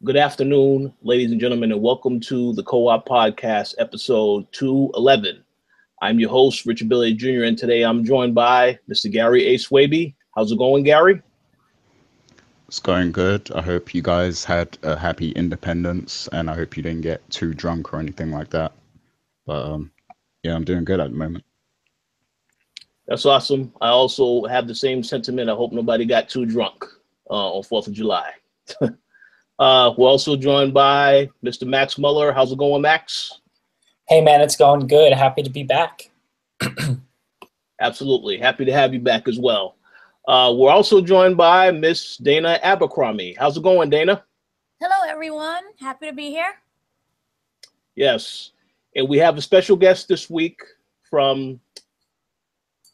Good afternoon, ladies and gentlemen, and welcome to the Co-op Podcast, episode 211. I'm your host, Richard Billy Jr., and today I'm joined by Mr. Gary A. Swaby. How's it going, Gary? It's going good. I hope you guys had a happy Independence, and I hope you didn't get too drunk or anything like that. But yeah, I'm doing good at the moment. That's awesome. I also have the same sentiment. I hope nobody got too drunk on 4th of July. We're also joined by Mr. Max Muller. How's it going, Max? Hey, man, it's going good. Happy to be back. Absolutely. Happy to have you back as well. We're also joined by Miss Dana Abercrombie. How's it going, Dana? Hello, everyone. Happy to be here. Yes. And we have a special guest this week from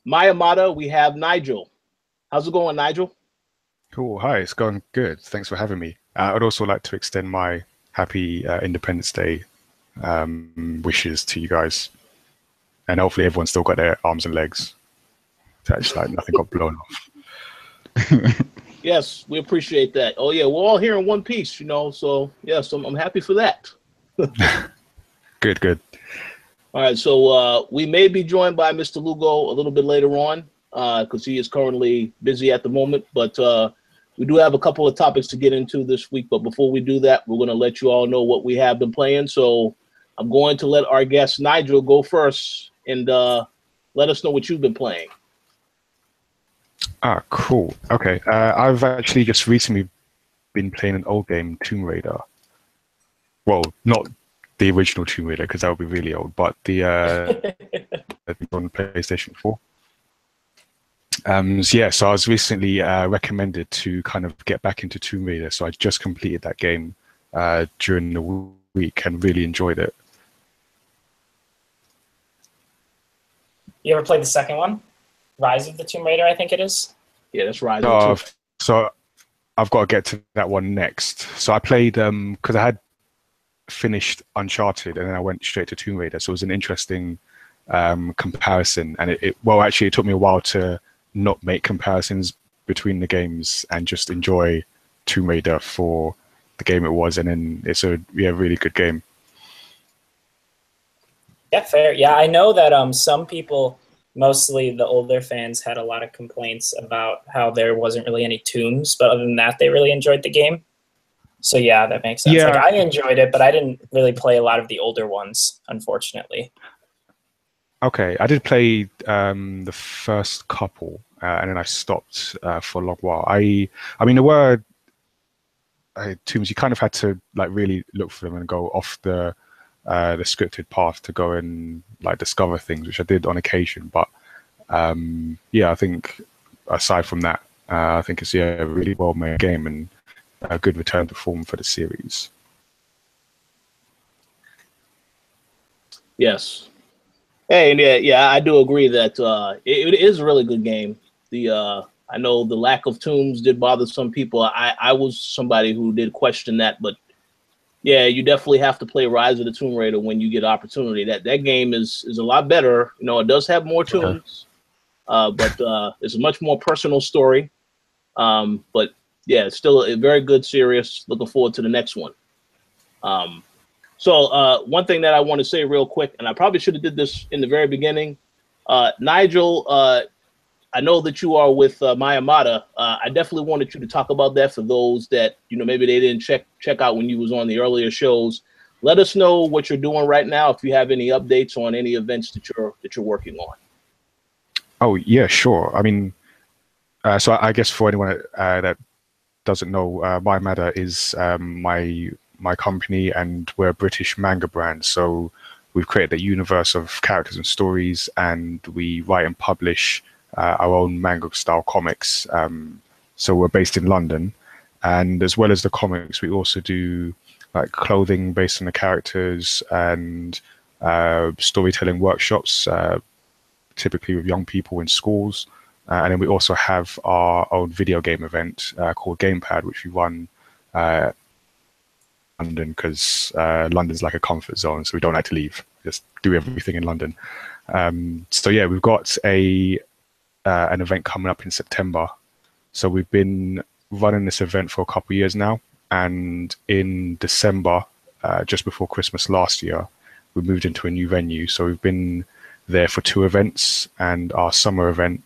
Mayamada. We have Nigel. How's it going, Nigel? Cool. Hi, it's going good. Thanks for having me. I'd also like to extend my happy Independence Day wishes to you guys. And hopefully everyone's still got their arms and legs. It's like nothing got blown off. Yes, we appreciate that. Oh, yeah, we're all here in one piece, so yes, I'm happy for that. Good. All right, so we may be joined by Mr. Lugo a little bit later on because he is currently busy at the moment, but we do have a couple of topics to get into this week. But before we do that, we're going to let you all know what we have been playing. So I'm going to let our guest Nigel go first and let us know what you've been playing. Cool. Okay. I've actually just recently been playing an old game, Tomb Raider. Well, not the original Tomb Raider because that would be really old, but the on PlayStation 4. So I was recently recommended to kind of get back into Tomb Raider, so I just completed that game during the week and really enjoyed it. You ever played the second one? Rise of the Tomb Raider, I think it is. Yeah, that's Rise of the Tomb Raider. So I've got to get to that one next. So I played because I had finished Uncharted and then I went straight to Tomb Raider. So it was an interesting comparison, and it took me a while to not make comparisons between the games and just enjoy Tomb Raider for the game it was, and then it's a really good game. Yeah, fair. Yeah, I know that some people, mostly the older fans, had a lot of complaints about how there wasn't really any tombs, but other than that, they really enjoyed the game. So yeah, that makes sense. Yeah. Like, I enjoyed it, but I didn't really play a lot of the older ones, unfortunately. Okay, I did play the first couple, and then I stopped for a long while. I mean, there were tombs you kind of had to like really look for them and go off the scripted path to go and like discover things, which I did on occasion. But I think aside from that, I think it's a really well made game and a good return to form for the series. Yes. Hey, and yeah, I do agree that it is a really good game. I know the lack of tombs did bother some people. I was somebody who did question that, but yeah, you definitely have to play Rise of the Tomb Raider when you get opportunity. That game is a lot better. It does have more tombs, but it's a much more personal story. But yeah, it's still a very good series. Looking forward to the next one. So one thing that I want to say real quick, and I probably should have did this in the very beginning. Nigel, I know that you are with Mayamada. I definitely wanted you to talk about that for those that, maybe they didn't check out when you was on the earlier shows. Let us know what you're doing right now, if you have any updates on any events that you're working on. Oh, yeah, sure. I mean, so I guess for anyone that doesn't know, Mayamada is my company, and we're a British manga brand. So we've created a universe of characters and stories, and we write and publish our own manga style comics. So we're based in London, and as well as the comics, we also do like clothing based on the characters and storytelling workshops, typically with young people in schools. And then we also have our own video game event called Gamepad, which we run London, because London's like a comfort zone, so we don't like to leave, just do everything in London. So yeah, we've got an event coming up in September. So we've been running this event for a couple of years now, And in December, just before Christmas last year, we moved into a new venue. So we've been there for 2 events, and our summer event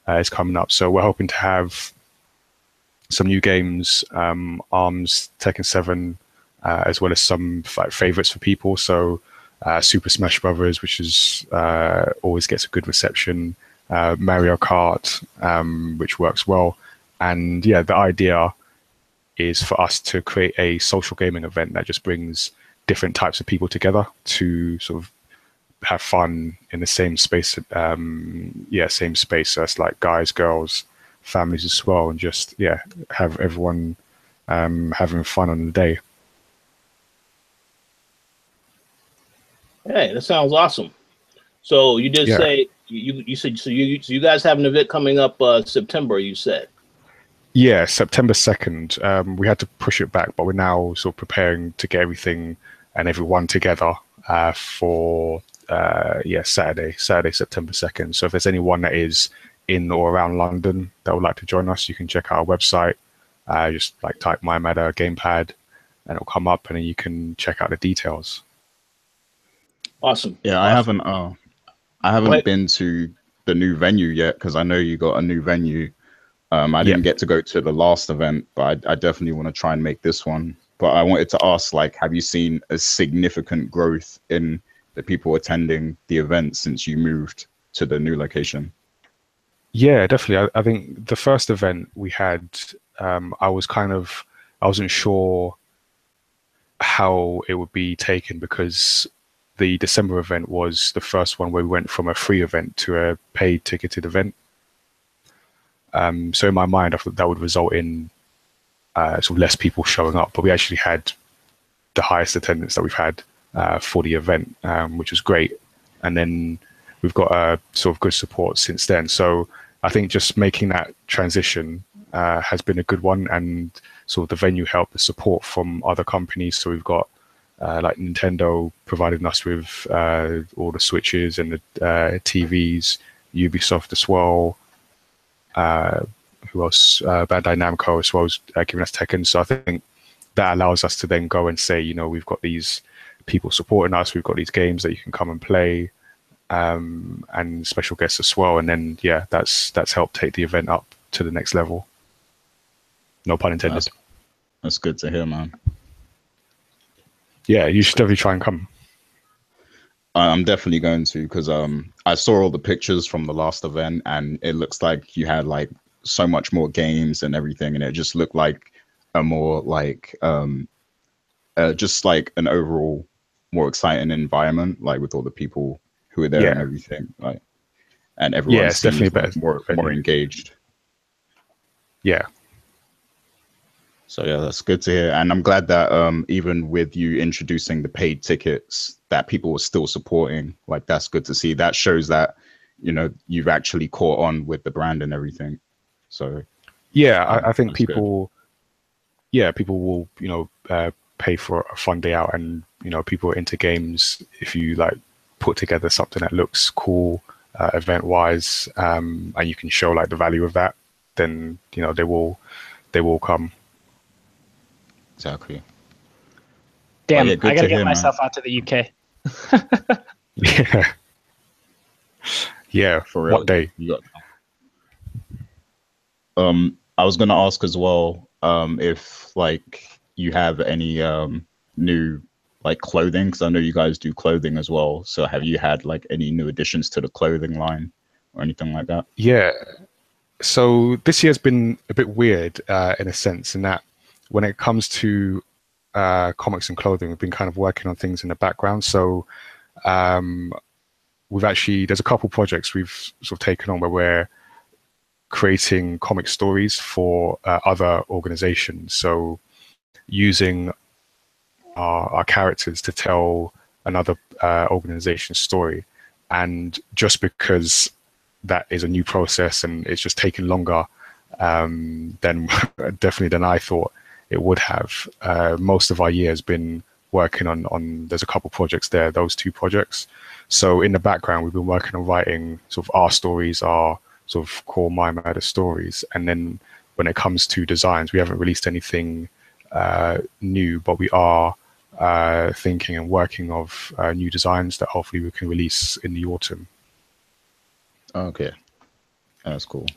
is coming up. So we're hoping to have some new games, ARMS, Tekken 7, as well as some like favorites for people. So Super Smash Brothers, which is always gets a good reception. Mario Kart, which works well. And yeah, the idea is for us to create a social gaming event that just brings different types of people together to sort of have fun in the same space. Same space. So that's like guys, girls, families as well, and just have everyone having fun on the day. Hey, that sounds awesome. So you did say you said so you guys have an event coming up September, you said. Yeah, September 2nd. We had to push it back, but we're now sort of preparing to get everything and everyone together for Saturday, September 2nd. So if there's anyone that is in or around London that would like to join us, you can check out our website. Just like type My Matter Gamepad, and it'll come up, and then you can check out the details. Awesome. Yeah, awesome. I haven't been to the new venue yet because I know you got a new venue. I didn't get to go to the last event, but I definitely want to try and make this one. But I wanted to ask, like, have you seen a significant growth in the people attending the event since you moved to the new location? Yeah, definitely. I think the first event we had, I wasn't sure how it would be taken because the December event was the first one where we went from a free event to a paid ticketed event. So in my mind, I thought that would result in sort of less people showing up, but we actually had the highest attendance that we've had for the event, which was great. And then we've got sort of good support since then. So I think just making that transition has been a good one, and sort of the venue helped the support from other companies. So we've got like Nintendo providing us with all the Switches and the TVs, Ubisoft as well. Who else? Bandai Namco as well as giving us Tekken. So I think that allows us to then go and say, we've got these people supporting us, we've got these games that you can come and play, and special guests as well. And then that's helped take the event up to the next level. No pun intended. That's good to hear, man. Yeah, you should definitely try and come. I'm definitely going to, because I saw all the pictures from the last event, and it looks like you had like so much more games and everything, and it just looked like a more like just like an overall more exciting environment, like with all the people who were there and everything, like, and everyone it's definitely better, more engaged. Yeah. So yeah, that's good to hear, and I'm glad that even with you introducing the paid tickets, that people were still supporting. Like, that's good to see. That shows that you've actually caught on with the brand and everything. So yeah, I think people, people will pay for a fun day out, and people are into games. If you like put together something that looks cool event wise, and you can show like the value of that, then they will come. Exactly. Damn, I gotta get myself out to the UK. Yeah. For real. What day? You got. I was gonna ask as well, if like you have any new like clothing, because I know you guys do clothing as well. So have you had like any new additions to the clothing line or anything like that? Yeah. So this year's been a bit weird in a sense, in that when it comes to comics and clothing, we've been kind of working on things in the background. So there's a couple projects we've sort of taken on where we're creating comic stories for other organizations. So using our characters to tell another organization's story. And just because that is a new process and it's just taken longer than definitely than I thought it would have. Most of our year has been working on there's a couple projects there, those 2 projects. So in the background, we've been working on writing sort of our stories, our sort of core My Matter stories. And then when it comes to designs, we haven't released anything new, but we are thinking and working of new designs that hopefully we can release in the autumn. Okay, that's cool.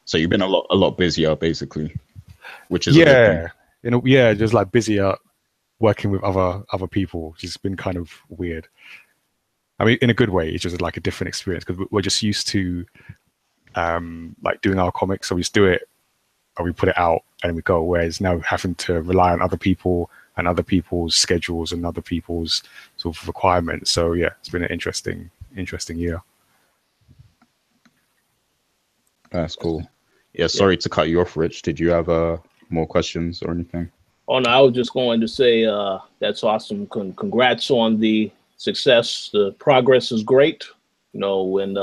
So you've been a lot busier, basically, which is a good thing. Just like busier working with other people, which has been kind of weird. I mean, in a good way. It's just like a different experience because we're just used to like doing our comics, so we just do it or we put it out and we go. Whereas now having to rely on other people and other people's schedules and other people's sort of requirements. So yeah, it's been an interesting year. That's cool. Yeah, sorry to cut you off, Rich. Did you have more questions or anything? Oh no, I was just going to say that's awesome. Congrats on the success. The progress is great. You know, and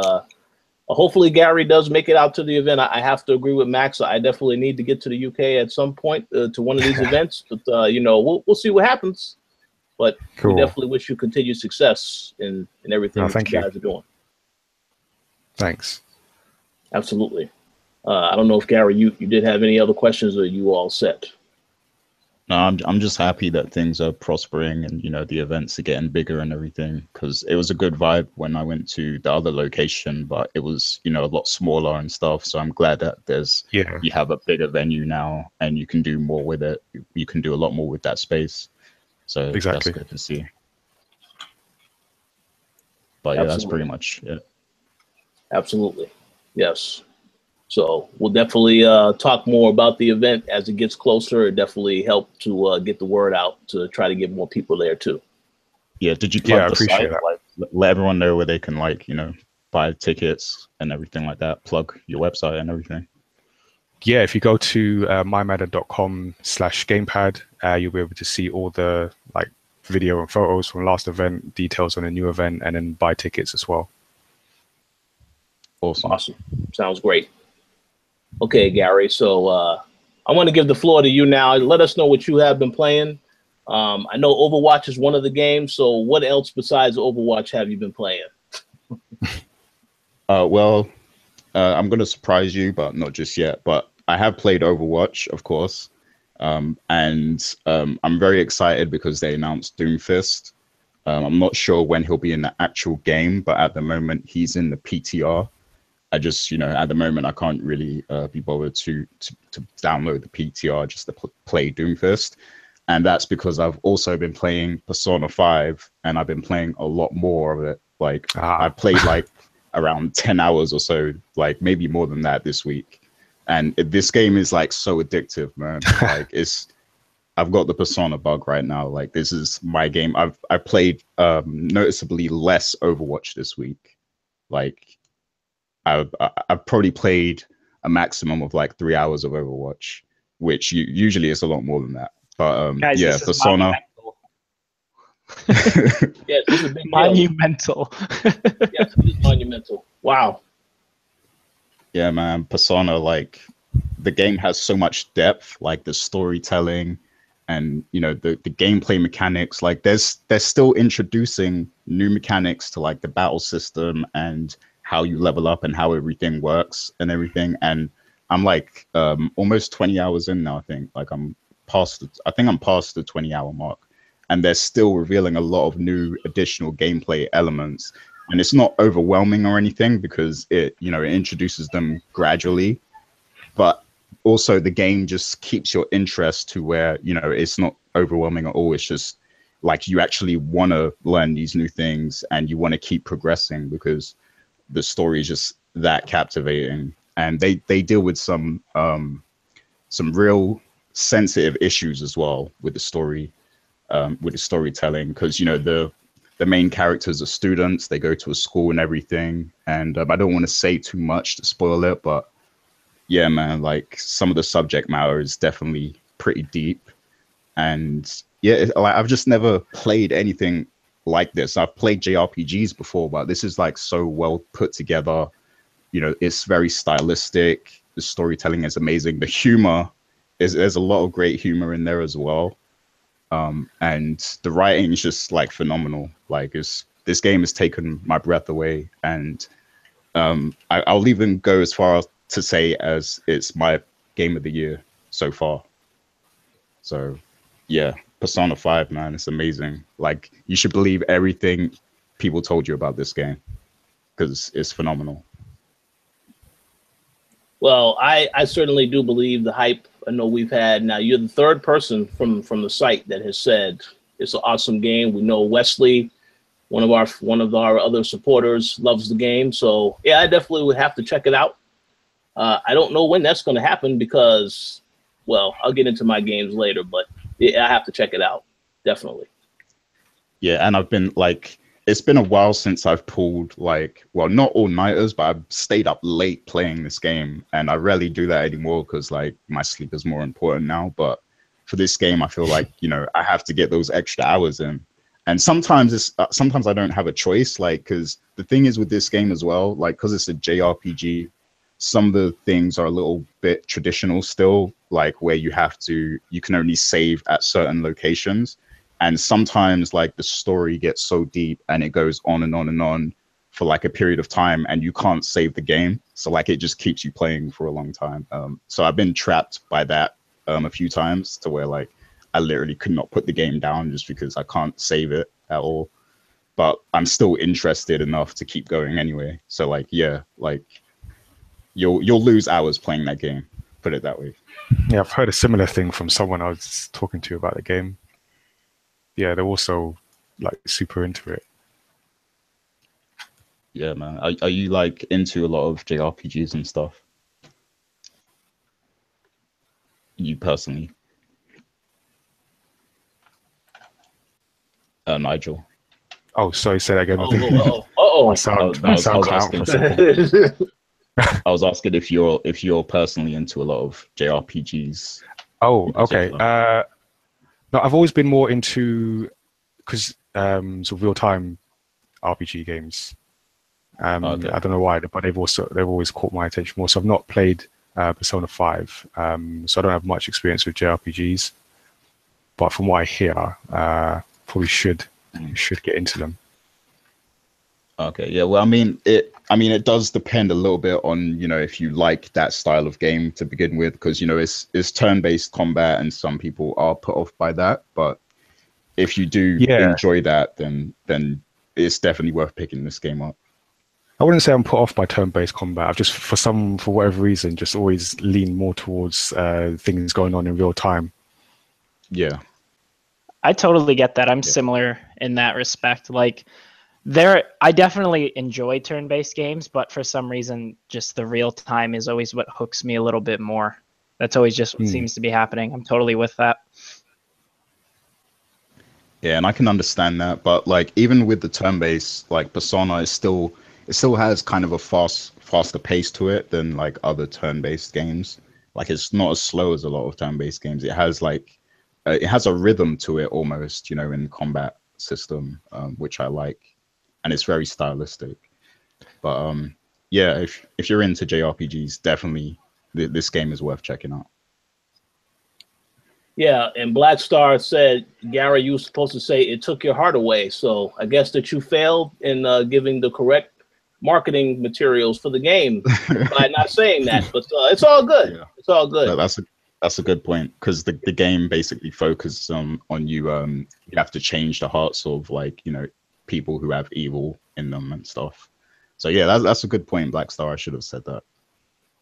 hopefully Gary does make it out to the event. I have to agree with Max. I definitely need to get to the UK at some point to one of these events. But you know, we'll see what happens. But we definitely wish you continued success in everything that you guys are doing. Thanks. Absolutely. I don't know if Gary, you did have any other questions, or are you all set? No, I'm just happy that things are prospering and, you know, the events are getting bigger and everything, because it was a good vibe when I went to the other location, but it was, you know, a lot smaller and stuff. So I'm glad that you have a bigger venue now and you can do more with it. You can do a lot more with that space. So that's good to see. But yeah, that's pretty much it. Absolutely. Yes. So we'll definitely talk more about the event as it gets closer. It definitely help to get the word out to try to get more people there too. Yeah. Did you plug the site? Like, let everyone know where they can, like, you know, buy tickets and everything like that. Plug your website and everything. Yeah, if you go to mymatter.com/gamepad, you'll be able to see all the like video and photos from last event, details on a new event, and then buy tickets as well. Awesome. Sounds great. Okay, Gary. So I want to give the floor to you now. Let us know what you have been playing. I know Overwatch is one of the games. So what else besides Overwatch have you been playing? Well, I'm going to surprise you, but not just yet. But I have played Overwatch, of course. And I'm very excited because they announced Doomfist. I'm not sure when he'll be in the actual game, but at the moment he's in the PTR. I just, you know, at the moment I can't really be bothered to download the PTR just to play Doomfist. And that's because I've also been playing Persona 5 and I've been playing a lot more of it. Like I've played like around 10 hours or so, like maybe more than that this week. And this game is like so addictive, man. Like I've got the Persona bug right now. Like this is my game. I've played noticeably less Overwatch this week. Like I've probably played a maximum of like 3 hours of Overwatch, which usually is a lot more than that. But guys, yeah, Persona. Yes, this is a big monumental. Yes, it is monumental. Wow. Yeah, man, Persona, like the game has so much depth, like the storytelling and, you know, the gameplay mechanics. Like they're still introducing new mechanics to like the battle system and how you level up and how everything works and everything. And I'm like almost 20 hours in now, I think. Like I'm past the 20-hour mark. And they're still revealing a lot of new additional gameplay elements. And it's not overwhelming or anything because it introduces them gradually. But also the game just keeps your interest to where, you know, it's not overwhelming at all. It's just like you actually want to learn these new things and you want to keep progressing because the story is just that captivating. And they deal with some real sensitive issues as well with the story, with the storytelling, because, you know, the main characters are students. They go to a school and everything. And I don't want to say too much to spoil it, but yeah, man, like some of the subject matter is definitely pretty deep. And yeah, like I've just never played anything like this. I've played JRPGs before, but this is like so well put together. You know, it's very stylistic. The storytelling is amazing. The humor there's a lot of great humor in there as well. And the writing is just like phenomenal. Like this game has taken my breath away. And I'll even go as far to say as it's my game of the year so far. So yeah, Persona 5, man, it's amazing. Like, you should believe everything people told you about this game because it's phenomenal. Well, I certainly do believe the hype. I know we've had. Now you're the third person from the site that has said it's an awesome game. We know Wesley, one of our other supporters, loves the game. So yeah, I definitely would have to check it out. I don't know when that's going to happen because, well, I'll get into my games later, but yeah, I have to check it out. Definitely. Yeah, and I've been like, it's been a while since I've pulled like, well, not all-nighters, but I've stayed up late playing this game, and I rarely do that anymore because like my sleep is more important now. But for this game, I feel like, you know, I have to get those extra hours in. And sometimes sometimes I don't have a choice, like, because the thing is with this game as well, like, because it's a JRPG, some of the things are a little bit traditional still, like where you can only save at certain locations. And sometimes like the story gets so deep and it goes on and on and on for like a period of time and you can't save the game. So like it just keeps you playing for a long time. So I've been trapped by that a few times to where like I literally could not put the game down just because I can't save it at all. But I'm still interested enough to keep going anyway. So like, yeah, like you'll lose hours playing that game, put it that way. Yeah, I've heard a similar thing from someone I was talking to about the game. Yeah, they're also like super into it. Yeah, man. Are you like into a lot of JRPGs and stuff? You personally? Nigel. Oh, sorry, say that again. Oh, my sound I was cut out asking. for a second. I was asking if you're personally into a lot of JRPGs. Oh, okay. No, I've always been more into sort of real-time RPG games. Okay. I don't know why, but they've always caught my attention more. So I've not played Persona 5, so I don't have much experience with JRPGs. But from what I hear, probably should get into them. Okay, yeah. Well, I mean, it does depend a little bit on, you know, if you like that style of game to begin with, because, you know, it's turn-based combat, and some people are put off by that. But if you do enjoy that, then it's definitely worth picking this game up. I wouldn't say I'm put off by turn-based combat. I've just, for whatever reason, just always leaned more towards things going on in real time. Yeah, I totally get that. I'm similar in that respect. Like, I definitely enjoy turn-based games, but for some reason, just the real time is always what hooks me a little bit more. That's always just what seems to be happening. I'm totally with that. Yeah, and I can understand that, but like even with the turn-based, like Persona it still has kind of a faster pace to it than like other turn-based games. Like it's not as slow as a lot of turn-based games. It has like it has a rhythm to it almost, you know, in combat system, which I like. And it's very stylistic. But yeah, if you're into JRPGs, definitely this game is worth checking out. Yeah, and Black Star said, Gary, you were supposed to say it took your heart away. So I guess that you failed in giving the correct marketing materials for the game by not saying that. But it's all good. Yeah. It's all good. That's a good point, because the game basically focuses on you. You have to change the hearts of, like, you know, people who have evil in them and stuff. So yeah, that's a good point, Black Star. I should have said that.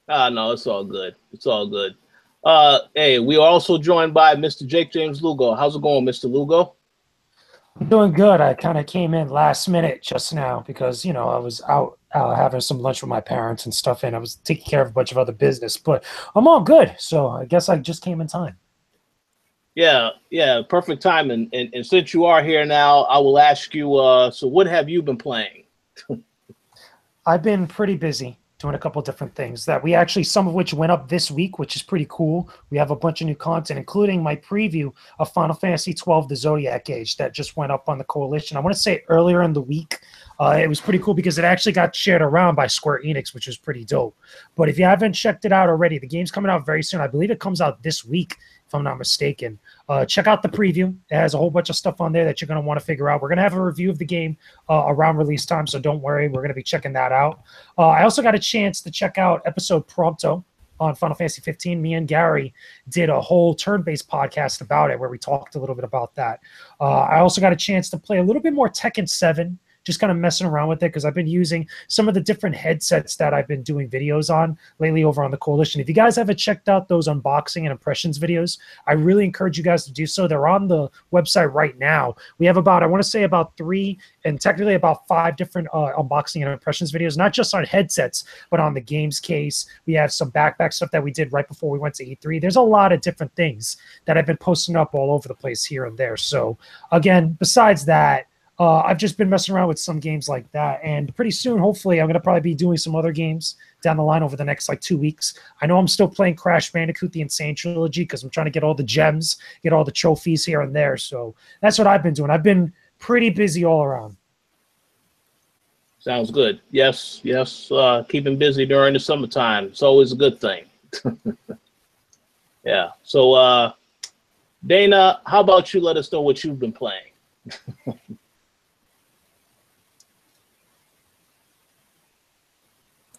No, it's all good. It's all good. Hey, we are also joined by Mr. Jake James Lugo. How's it going, Mr. Lugo? I'm doing good. I kind of came in last minute just now because, you know, I was out having some lunch with my parents and stuff, and I was taking care of a bunch of other business, but I'm all good. So I guess I just came in time. Yeah, perfect time. And since you are here now, I will ask you, so what have you been playing? I've been pretty busy doing a couple of different things that we actually, some of which went up this week, which is pretty cool. We have a bunch of new content, including my preview of Final Fantasy 12, the Zodiac Age, that just went up on the Koalition. I want to say earlier in the week. It was pretty cool because it actually got shared around by Square Enix, which was pretty dope. But if you haven't checked it out already, the game's coming out very soon. I believe it comes out this week, if I'm not mistaken. Check out the preview. It has a whole bunch of stuff on there that you're going to want to figure out. We're going to have a review of the game around release time, so don't worry. We're going to be checking that out. I also got a chance to check out episode Prompto on Final Fantasy 15. Me and Gary did a whole turn-based podcast about it where we talked a little bit about that. I also got a chance to play a little bit more Tekken 7, just kind of messing around with it because I've been using some of the different headsets that I've been doing videos on lately over on the Koalition. If you guys haven't checked out those unboxing and impressions videos, I really encourage you guys to do so. They're on the website right now. We have about, I want to say about 3 and technically about 5 different unboxing and impressions videos, not just on headsets, but on the games case. We have some backpack stuff that we did right before we went to E3. There's a lot of different things that I've been posting up all over the place here and there. So again, besides that, I've just been messing around with some games like that, and pretty soon, hopefully, I'm going to probably be doing some other games down the line over the next, 2 weeks. I know I'm still playing Crash Bandicoot, the Insane Trilogy, because I'm trying to get all the gems, get all the trophies here and there, so that's what I've been doing. I've been pretty busy all around. Sounds good. Yes, keeping busy during the summertime. It's always a good thing. Yeah, so Dana, how about you let us know what you've been playing?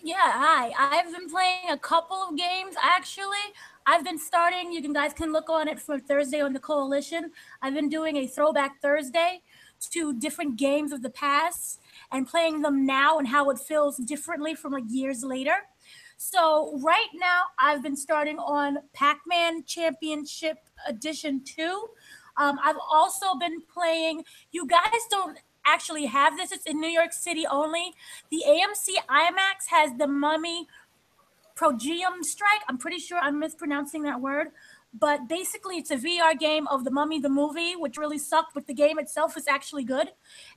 Yeah, hi. I've been playing a couple of games, actually. I've been starting, you guys can look on it for Thursday on the Koalition. I've been doing a Throwback Thursday to different games of the past and playing them now and how it feels differently from years later. So right now, I've been starting on Pac-Man Championship Edition 2. I've also been playing, you guys don't actually have this, it's in New York City only. The AMC IMAX has the Mummy Progeum Strike. I'm pretty sure I'm mispronouncing that word, but basically it's a VR game of the Mummy the movie, which really sucked, but the game itself is actually good.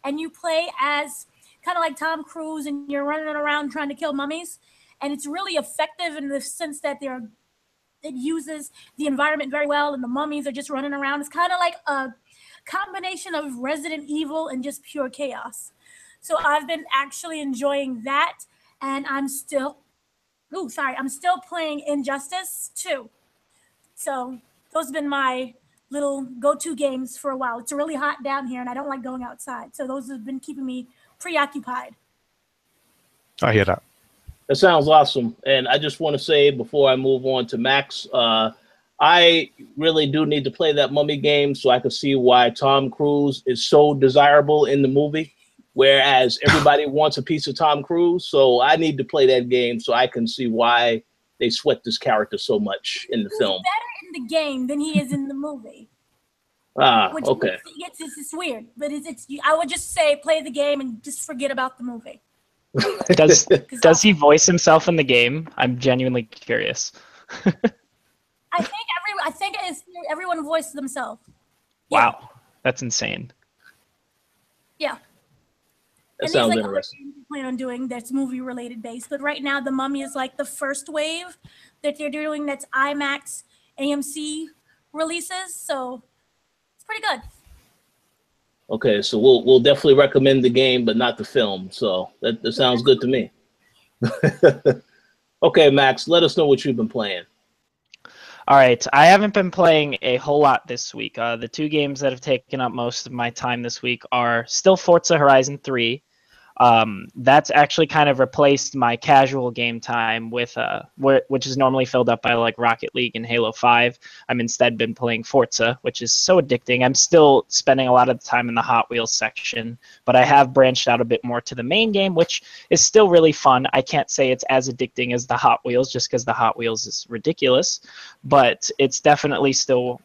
And you play as kind of like Tom Cruise and you're running around trying to kill mummies. And it's really effective in the sense that it uses the environment very well and the mummies are just running around. It's kind of like a combination of Resident Evil and just pure chaos. So I've been actually enjoying that, and I'm still playing Injustice 2. So those have been my little go-to games for a while. It's really hot down here and I don't like going outside. So those have been keeping me preoccupied. I hear that. That sounds awesome. And I just want to say before I move on to Max, I really do need to play that Mummy game so I can see why Tom Cruise is so desirable in the movie, whereas everybody wants a piece of Tom Cruise. So I need to play that game so I can see why they sweat this character so much in the film. He's better in the game than he is in the movie. Okay. It's weird, but I would just say play the game and just forget about the movie. Does he voice himself in the game? I'm genuinely curious. I think everyone voiced themselves. Wow, Yeah. That's insane. Yeah. That sounds interesting. I plan on doing that's movie related based, but right now the Mummy is the first wave that they're doing that's IMAX AMC releases, so it's pretty good. Okay, so we'll definitely recommend the game, but not the film. So that sounds good to me. Okay, Max, let us know what you've been playing. All right, I haven't been playing a whole lot this week. The 2 games that have taken up most of my time this week are still Forza Horizon 3. That's actually kind of replaced my casual game time with which is normally filled up by Rocket League and Halo 5. I'm instead been playing Forza, which is so addicting. I'm still spending a lot of the time in the Hot Wheels section, but I have branched out a bit more to the main game, which is still really fun. I can't say it's as addicting as the Hot Wheels just because the Hot Wheels is ridiculous, but it's definitely still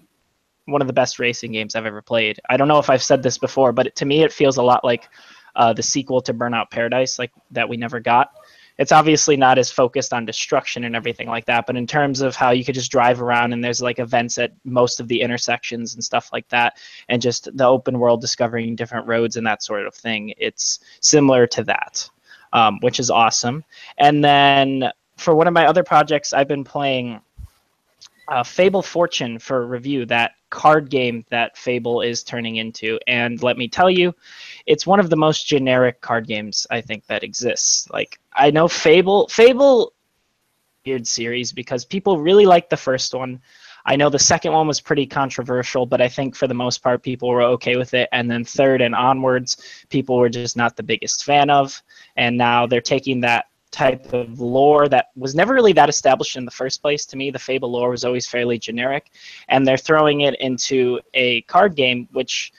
one of the best racing games I've ever played. I don't know if I've said this before, but to me it feels a lot like the sequel to Burnout Paradise, that we never got. It's obviously not as focused on destruction and everything like that, but in terms of how you could just drive around and there's events at most of the intersections and stuff like that, and just the open world discovering different roads and that sort of thing, it's similar to that, which is awesome. And then for one of my other projects, I've been playing Fable Fortune for review, that card game that Fable is turning into. And let me tell you, it's one of the most generic card games I think that exists. I know Fable weird series because people really liked the first one. I know the second one was pretty controversial, but I think for the most part people were okay with it. And then third and onwards, people were just not the biggest fan of. And now they're taking that type of lore that was never really that established in the first place. To me, the Fable lore was always fairly generic, and they're throwing it into a card game, which,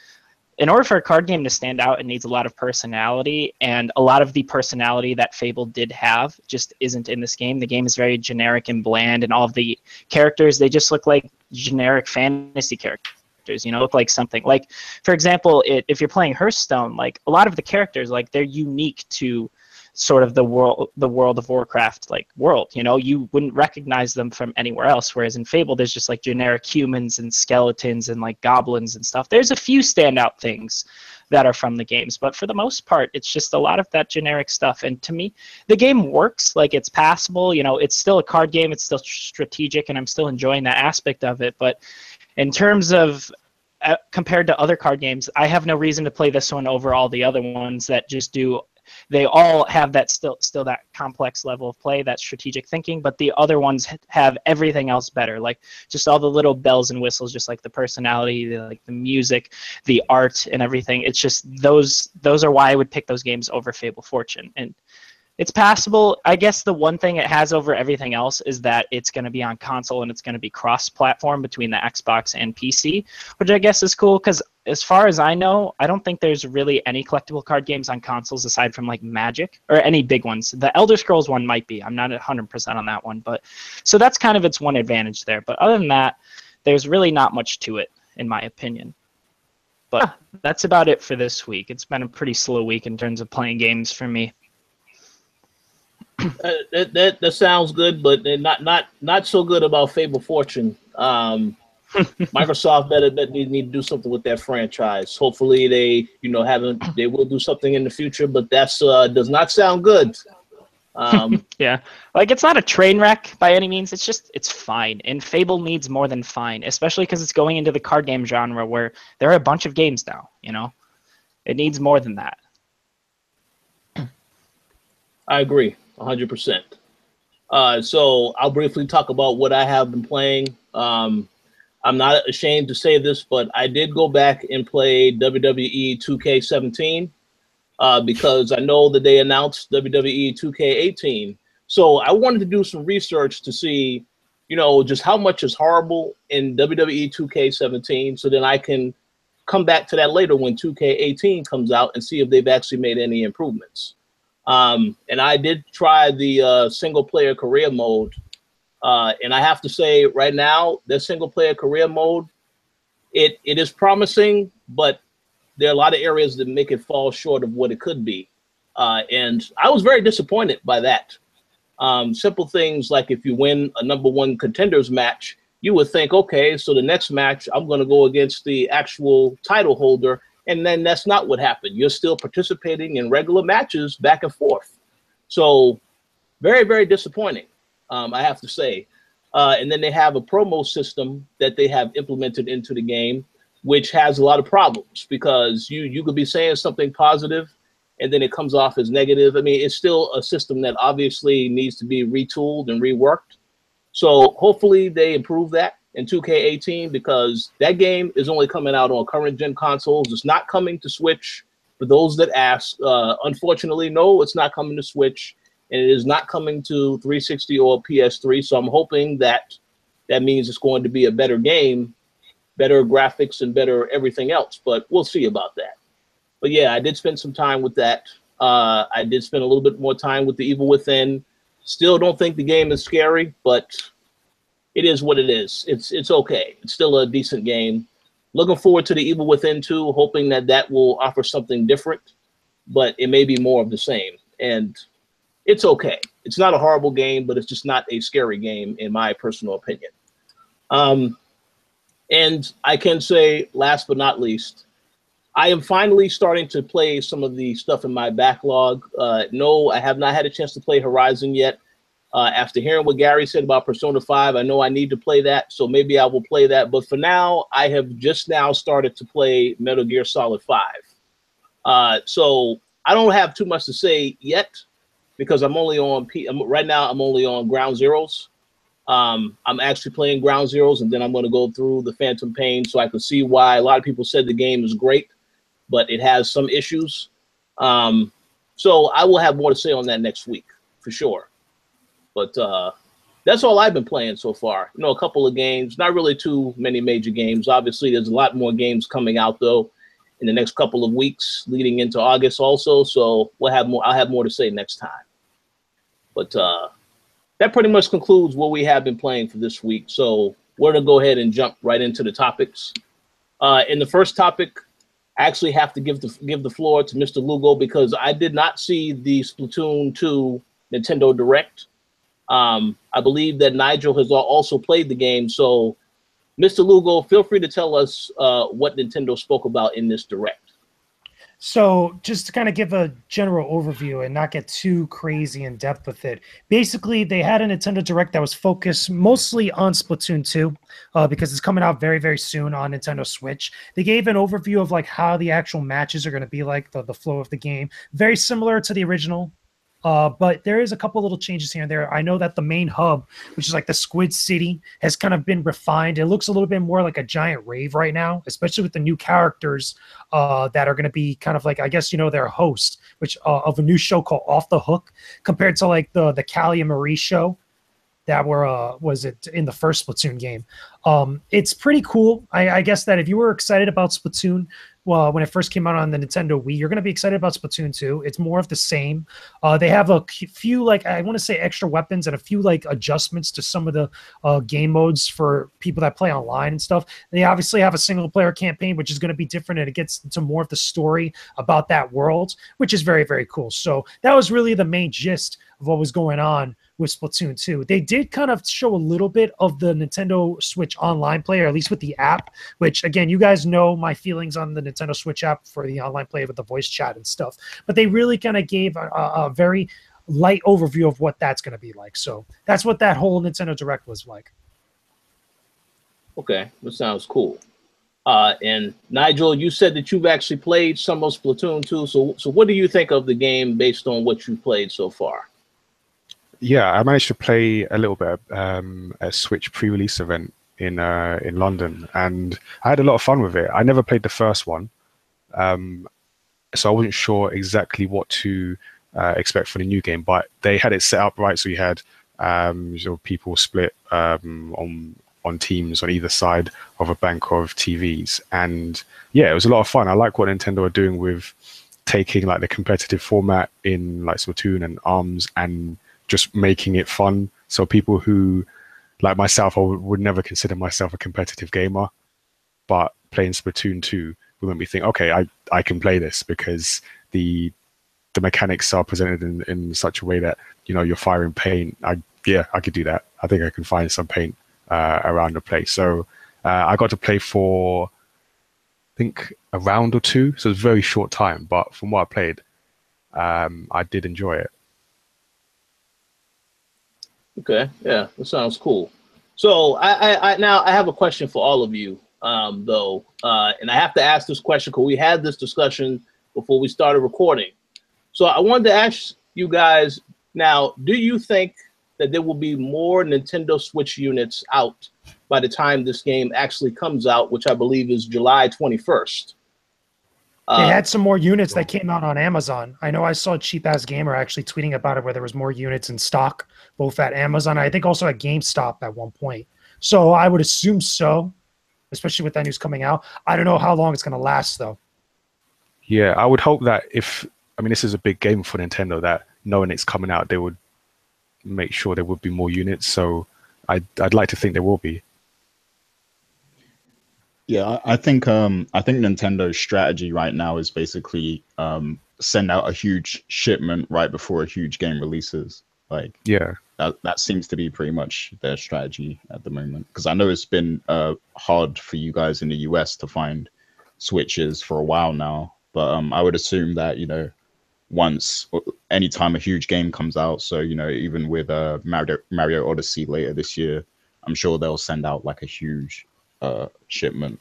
in order for a card game to stand out, it needs a lot of personality, and a lot of the personality that Fable did have just isn't in this game. The game is very generic and bland, and all of the characters, they just look like generic fantasy characters, you know, look like something. Like, for example, if you're playing Hearthstone, like, a lot of the characters, like, they're unique to sort of the World of Warcraft like world, you know, you wouldn't recognize them from anywhere else, whereas in Fable there's just like generic humans and skeletons and like goblins and stuff. There's a few standout things that are from the games, but for the most part it's just a lot of that generic stuff. And to me, the game works, like, it's passable, you know, it's still a card game, it's still strategic, and I'm still enjoying that aspect of it. But in terms of compared to other card games, I have no reason to play this one over all the other ones that just do. They all have that still that complex level of play, that strategic thinking, but the other ones have everything else better, like just all the little bells and whistles, just like the personality, like the music, the art, and everything. It's just those are why I would pick those games over Fable Fortune. And it's passable. I guess the one thing it has over everything else is that it's going to be on console and it's going to be cross-platform between the Xbox and PC, which I guess is cool because as far as I know, I don't think there's really any collectible card games on consoles aside from like Magic or any big ones. The Elder Scrolls one might be. I'm not 100% on that one, but so that's kind of its one advantage there. But other than that, there's really not much to it, in my opinion. But that's about it for this week. It's been a pretty slow week in terms of playing games for me. That sounds good, but not so good about Fable Fortune. Microsoft better need to do something with that franchise. Hopefully they will do something in the future, but that's does not sound good. Yeah, like, it's not a train wreck by any means. It's fine, and Fable needs more than fine, especially because it's going into the card game genre where there are a bunch of games now. You know, it needs more than that. I agree 100%. So I'll briefly talk about what I have been playing. I'm not ashamed to say this, but I did go back and play WWE 2K17 because I know that they announced WWE 2K18. So I wanted to do some research to see, just how much is horrible in WWE 2K17, so then I can come back to that later when 2K18 comes out and see if they've actually made any improvements. And I did try the single-player career mode. And I have to say right now, the single-player career mode, it is promising, but there are a lot of areas that make it fall short of what it could be. And I was very disappointed by that. Simple things like if you win a #1 contenders match, you would think, okay, so the next match, I'm going to go against the actual title holder. And then that's not what happened. You're still participating in regular matches back and forth. So very, very disappointing, I have to say. And then they have a promo system that they have implemented into the game, which has a lot of problems because you could be saying something positive and then it comes off as negative. I mean, it's still a system that obviously needs to be retooled and reworked. So hopefully they improve that in 2K18 because that game is only coming out on current gen consoles. It's not coming to Switch. For those that ask, unfortunately, no, it's not coming to Switch, and it is not coming to 360 or PS3. So I'm hoping that means it's going to be a better game, better graphics, and better everything else. But we'll see about that. But yeah, I did spend some time with that. I did spend a little bit more time with The Evil Within. Still don't think the game is scary, but it is what it is. It's okay. It's still a decent game. Looking forward to The Evil Within 2, hoping that will offer something different, but it may be more of the same. And it's okay. It's not a horrible game, but it's just not a scary game, in my personal opinion. And I can say, last but not least, I am finally starting to play some of the stuff in my backlog. No, I have not had a chance to play Horizon yet. After hearing what Gary said about Persona 5, I know I need to play that, so maybe I will play that. But for now, I have just now started to play Metal Gear Solid 5. So I don't have too much to say yet because I'm only on right now. I'm only on Ground Zeroes. I'm actually playing Ground Zeroes, and then I'm going to go through the Phantom Pain so I can see why a lot of people said the game is great, but it has some issues. So I will have more to say on that next week. for sure. But that's all I've been playing so far. You know, a couple of games, not really too many major games. Obviously, there's a lot more games coming out though in the next couple of weeks, leading into August also. So we'll have more. I'll have more to say next time. But that pretty much concludes what we have been playing for this week. So we're gonna go ahead and jump right into the topics. In the first topic, I actually have to give the floor to Mr. Lugo because I did not see the Splatoon 2 Nintendo Direct. I believe that Nigel has also played the game. So, Mr. Lugo, feel free to tell us what Nintendo spoke about in this Direct. So just to kind of give a general overview and not get too crazy in depth with it, basically they had a Nintendo Direct that was focused mostly on Splatoon 2 because it's coming out very, very soon on Nintendo Switch. They gave an overview of like how the actual matches are going to be like, the flow of the game. Very similar to the original. But there is a couple little changes here and there. I know that the main hub, which is like the Squid City, has kind of been refined. It looks a little bit more like a giant rave right now, especially with the new characters that are going to be kind of like, I guess, you know, their host, which of a new show called Off the Hook, compared to like the Callie and Marie show that was it in the first Splatoon game. It's pretty cool. I guess that if you were excited about Splatoon, well, when it first came out on the Nintendo Wii, you're going to be excited about Splatoon 2. It's more of the same. They have a few, like, I want to say extra weapons and a few, like, adjustments to some of the game modes for people that play online and stuff. They obviously have a single-player campaign, which is going to be different, and it gets into more of the story about that world, which is very, very cool. So that was really the main gist of what was going on with Splatoon 2. They did kind of show a little bit of the Nintendo Switch Online play, or at least with the app, which, again, you guys know my feelings on the Nintendo Switch app for the online play with the voice chat and stuff. But they really kind of gave a very light overview of what that's going to be like. So that's what that whole Nintendo Direct was like. Okay, that sounds cool. And Nigel, you said that you've actually played some of Splatoon 2. So what do you think of the game based on what you've played so far? Yeah, I managed to play a little bit a Switch pre-release event in London, and I had a lot of fun with it. I never played the first one, so I wasn't sure exactly what to expect for the new game. But they had it set up right, so you had people split on teams on either side of a bank of TVs, and yeah, it was a lot of fun. I like what Nintendo are doing with taking like the competitive format in like Splatoon and ARMS and just making it fun. So people who, like myself, I would never consider myself a competitive gamer, but playing Splatoon 2 will make me think, okay, I can play this because the mechanics are presented in such a way that, you know, you're firing paint. I could do that. I think I can find some paint around the place. So I got to play for, I think, a round or two. So it's a very short time, but from what I played, I did enjoy it. Okay, yeah, that sounds cool. So I now I have a question for all of you, though, and I have to ask this question because we had this discussion before we started recording. So I wanted to ask you guys now: do you think that there will be more Nintendo Switch units out by the time this game actually comes out, which I believe is July 21st? They had some more units that came out on Amazon. I know I saw Cheap Ass Gamer actually tweeting about it, where there was more units in stock, both at Amazon, I think also at GameStop at one point. So I would assume so, especially with that news coming out. I don't know how long it's going to last, though. Yeah, I would hope that this is a big game for Nintendo, that knowing it's coming out, they would make sure there would be more units. So I'd like to think there will be. Yeah, I think Nintendo's strategy right now is basically send out a huge shipment right before a huge game releases. Like, yeah, that seems to be pretty much their strategy at the moment. Because I know it's been hard for you guys in the US to find Switches for a while now, but I would assume that, you know, anytime a huge game comes out, so, you know, even with Mario Odyssey later this year, I'm sure they'll send out like a huge shipment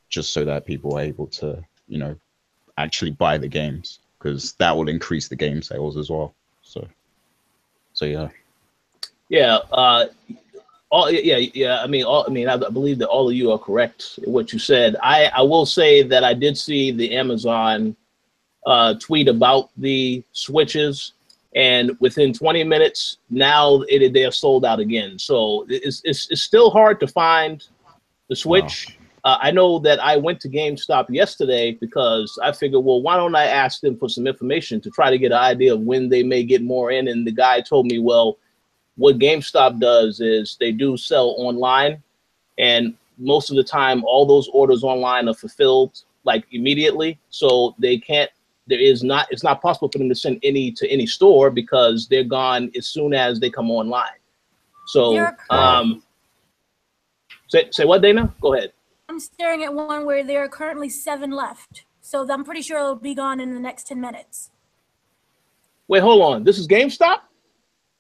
just so that people are able to, you know, actually buy the games, because that will increase the game sales as well. So yeah. Yeah. I believe that all of you are correct in what you said. I will say that I did see the Amazon tweet about the Switches, and within 20 minutes, now they are sold out again. So it's still hard to find the Switch. Wow. I know that I went to GameStop yesterday because I figured, well, why don't I ask them for some information to try to get an idea of when they may get more in? And the guy told me, well, what GameStop does is they do sell online, and most of the time, all those orders online are fulfilled like immediately. So they can't. It's not possible for them to send any to any store because they're gone as soon as they come online. So, say what, Dana? Go ahead. I'm staring at one where there are currently 7 left. So I'm pretty sure it'll be gone in the next 10 minutes. Wait, hold on. This is GameStop?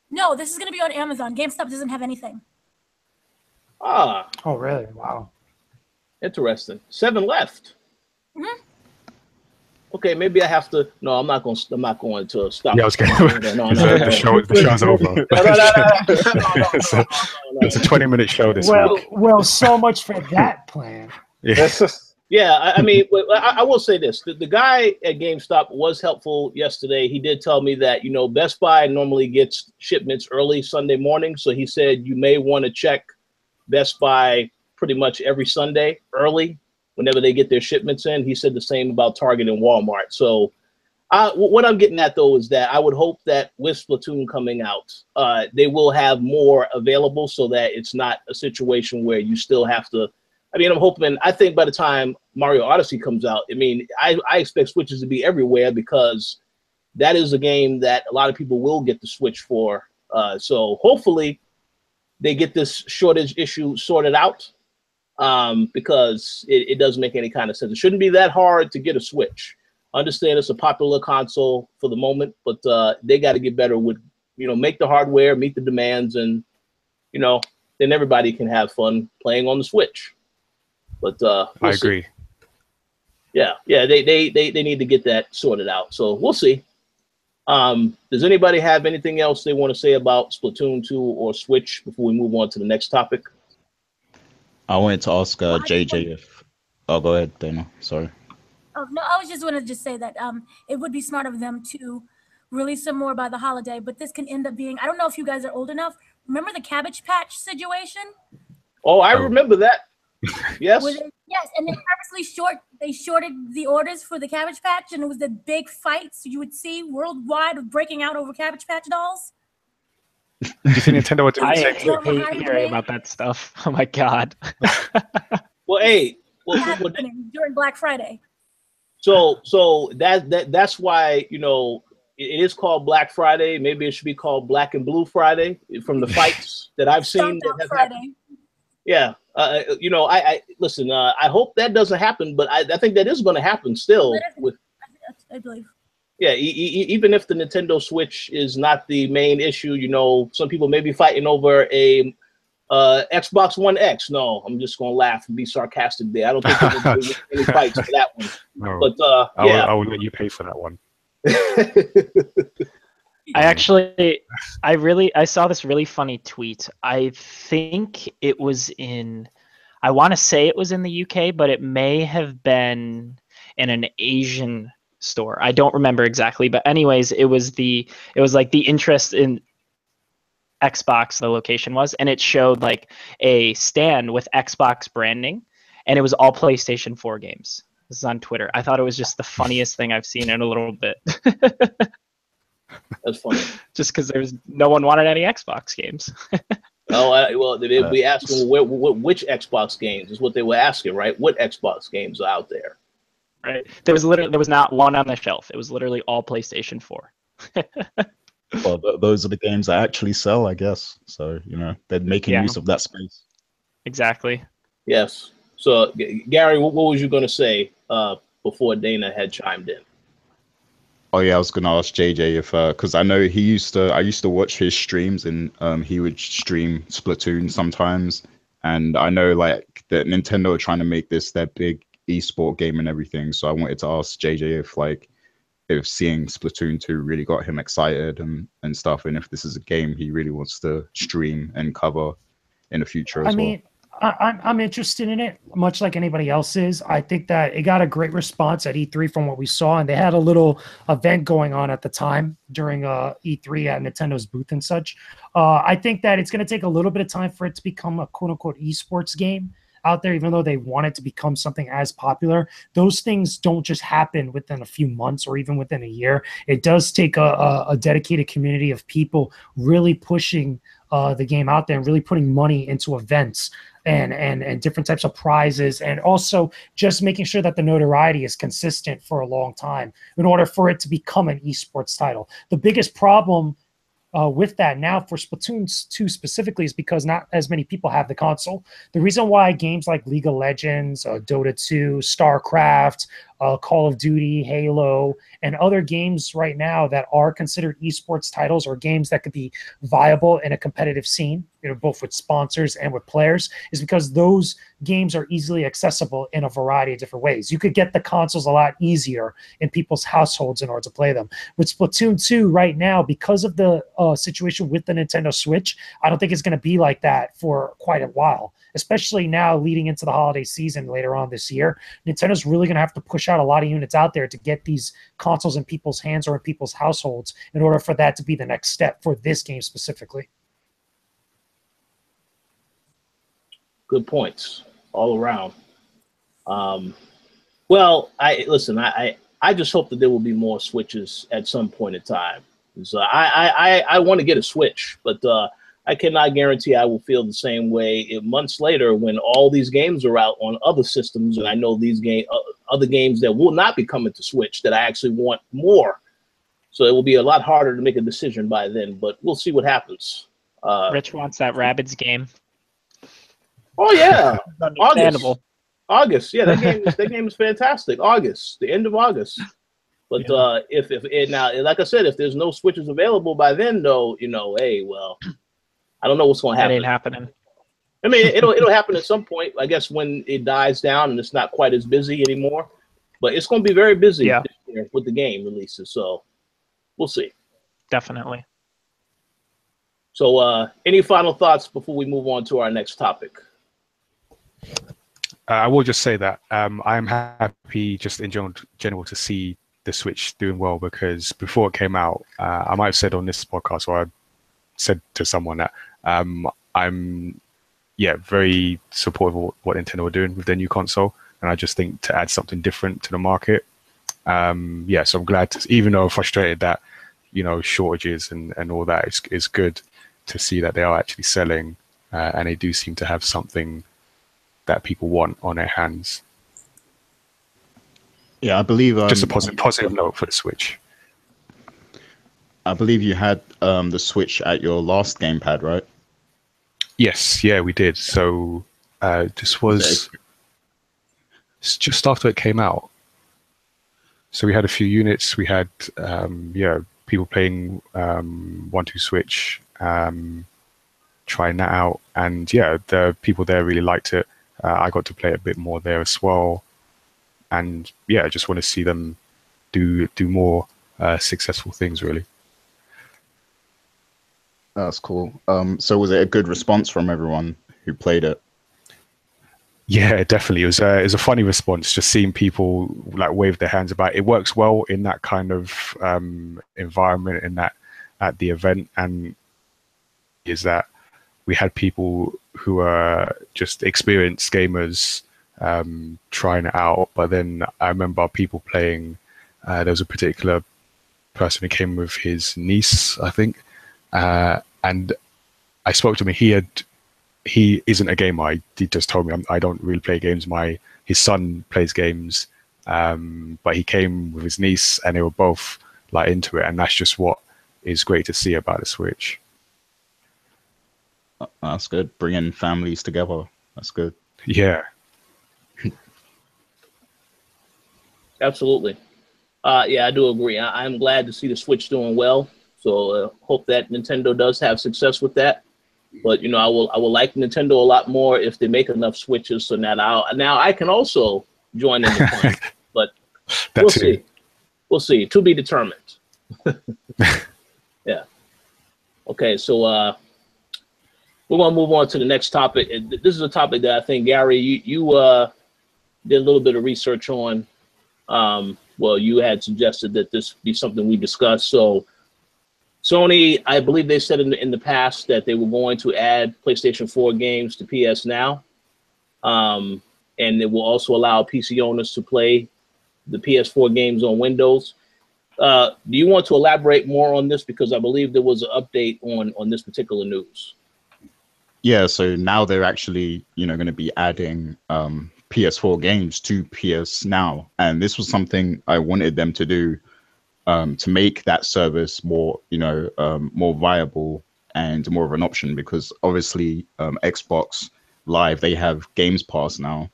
No, this is going to be on Amazon. GameStop doesn't have anything. Ah. Oh, really? Wow. Interesting. 7 left. Mm-hmm. Okay, maybe I have to. No, I'm not going to stop. Yeah, I was going to. The show's over. It's a 20-minute show this week. Well, so much for that plan. Yeah. Yeah, I mean, I will say this: the guy at GameStop was helpful yesterday. He did tell me that Best Buy normally gets shipments early Sunday morning, so he said you may want to check Best Buy pretty much every Sunday early whenever they get their shipments in. He said the same about Target and Walmart. So what I'm getting at, though, is that I would hope that with Splatoon coming out, they will have more available so that it's not a situation where you still have to. I mean, I think by the time Mario Odyssey comes out, I mean, I expect Switches to be everywhere because that is a game that a lot of people will get the Switch for. So hopefully they get this shortage issue sorted out. Because it doesn't make any kind of sense. It shouldn't be that hard to get a Switch. Understand it's a popular console for the moment, but they got to get better with, make the hardware meet the demands, and then everybody can have fun playing on the Switch. But I agree. Yeah, they need to get that sorted out. So we'll see. Does anybody have anything else they want to say about Splatoon 2 or Switch before we move on to the next topic? I wanted to ask JJ if. Oh, go ahead, Dana. Sorry. Oh no, I was just going to say that it would be smart of them to release some more by the holiday, but this can end up being. I don't know if you guys are old enough. Remember the Cabbage Patch situation? Oh, I remember that. Yes. Yes, and they shorted the orders for the Cabbage Patch, and it was the big fights you would see worldwide of breaking out over Cabbage Patch dolls. Do you think Nintendo would do the same thing? I hate hearing about that stuff. Oh my god. Well, hey, during Black Friday. So that's why it is called Black Friday. Maybe it should be called Black and Blue Friday from the fights that I've seen. Yeah, I listen. I hope that doesn't happen, but I think that is going to happen still. I believe. Yeah, even if the Nintendo Switch is not the main issue, some people may be fighting over a Xbox One X. No, I'm just going to laugh and be sarcastic there. I don't think there's any fights for that one. No, but I will let you pay for that one. I saw this really funny tweet. I think it was I want to say it was in the UK, but it may have been in an Asian store. I don't remember exactly, but anyways, it was like the interest in Xbox, the location was, and it showed like a stand with Xbox branding, and it was all PlayStation 4 games. This is on Twitter. I thought it was just the funniest thing I've seen in a little bit. That's funny. Just because no one wanted any Xbox games. They'd be asking which Xbox games is what they were asking, right? What Xbox games are out there? Right. There was not one on the shelf. It was literally all PlayStation 4. Well, those are the games that actually sell, I guess. So, they're making use of that space. Exactly. Yes. So, Gary, what was you going to say before Dana had chimed in? Oh yeah, I was gonna ask JJ if because I know I used to watch his streams, and he would stream Splatoon sometimes, and I know like that Nintendo are trying to make this their big esport game and everything. So I wanted to ask JJ if seeing Splatoon 2 really got him excited and stuff, and if this is a game he really wants to stream and cover in the future as well. I'm interested in it, much like anybody else is. I think that it got a great response at E3 from what we saw, and they had a little event going on at the time during E3 at Nintendo's booth and such. I think that it's going to take a little bit of time for it to become a quote-unquote esports game out there, even though they want it to become something as popular. Those things don't just happen within a few months or even within a year. It does take a dedicated community of people really pushing the game out there and really putting money into events and different types of prizes, and also just making sure that the notoriety is consistent for a long time in order for it to become an esports title. The biggest problem with that now for Splatoon 2 specifically is because not as many people have the console. The reason why games like League of Legends, Dota 2, StarCraft, Call of Duty, Halo, and other games right now that are considered esports titles or games that could be viable in a competitive scene, both with sponsors and with players, is because those games are easily accessible in a variety of different ways. You could get the consoles a lot easier in people's households in order to play them. With Splatoon 2 right now, because of the situation with the Nintendo Switch, I don't think it's going to be like that for quite a while, especially now leading into the holiday season later on this year. Nintendo's really going to have to push out a lot of units out there to get these consoles in people's hands or in people's households in order for that to be the next step for this game specifically. Good points all around. Well, I just hope that there will be more Switches at some point in time. So I want to get a Switch, but I cannot guarantee I will feel the same way months later when all these games are out on other systems, and I know these other games that will not be coming to Switch that I actually want more. So it will be a lot harder to make a decision by then, but we'll see what happens. Rich wants that Rabbids game. Oh yeah, Understandable. August. Yeah, that game is fantastic. August, the end of August. But if now, like I said, if there's no Switches available by then, though, hey, well, I don't know what's going to happen. That ain't happening. I mean, it'll happen at some point, I guess, when it dies down and it's not quite as busy anymore. But it's going to be very busy this year with the game releases, so we'll see. Definitely. So, any final thoughts before we move on to our next topic? I will just say that I'm happy just in general to see the Switch doing well, because before it came out, I might have said on this podcast, or I said to someone that I'm very supportive of what Nintendo were doing with their new console, and I just think to add something different to the market. So I'm glad to, even though I'm frustrated that shortages and all that, is good to see that they are actually selling, and they do seem to have something that people want on their hands. Yeah, I believe just a positive note for the Switch. I believe you had the Switch at your last gamepad, right? Yes, yeah, we did. So this was just after it came out. So we had a few units. We had people playing 1-2 Switch, trying that out, and the people there really liked it. I got to play a bit more there as well, and I just want to see them do more successful things, really. That's cool. So was it a good response from everyone who played it? Yeah, definitely. It was a funny response, just seeing people like wave their hands about. It works well in that kind of environment, in that at the event, and is that we had people who are just experienced gamers trying it out. But then I remember people playing. There was a particular person who came with his niece, I think, and I spoke to him. He isn't a gamer. He just told me I don't really play games. His son plays games, but he came with his niece, and they were both like into it. And that's just what is great to see about the Switch. That's good. Bringing families together. That's good. Yeah. Absolutely. I do agree. I'm glad to see the Switch doing well. So hope that Nintendo does have success with that. But I will like Nintendo a lot more if they make enough Switches so that now I can also join in the fun. But we'll see. We'll see. To be determined. Yeah. Okay. So We're gonna move on to the next topic. And this is a topic that I think Gary, you did a little bit of research on. Well, you had suggested that this be something we discuss. So Sony, I believe they said in the past that they were going to add PlayStation 4 games to PS Now. And it will also allow PC owners to play the PS4 games on Windows. Do you want to elaborate more on this? Because I believe there was an update on this particular news. Yeah, so now they're actually, going to be adding PS4 games to PS Now. And this was something I wanted them to do to make that service more, more viable and more of an option, because obviously Xbox Live, they have Games Pass now.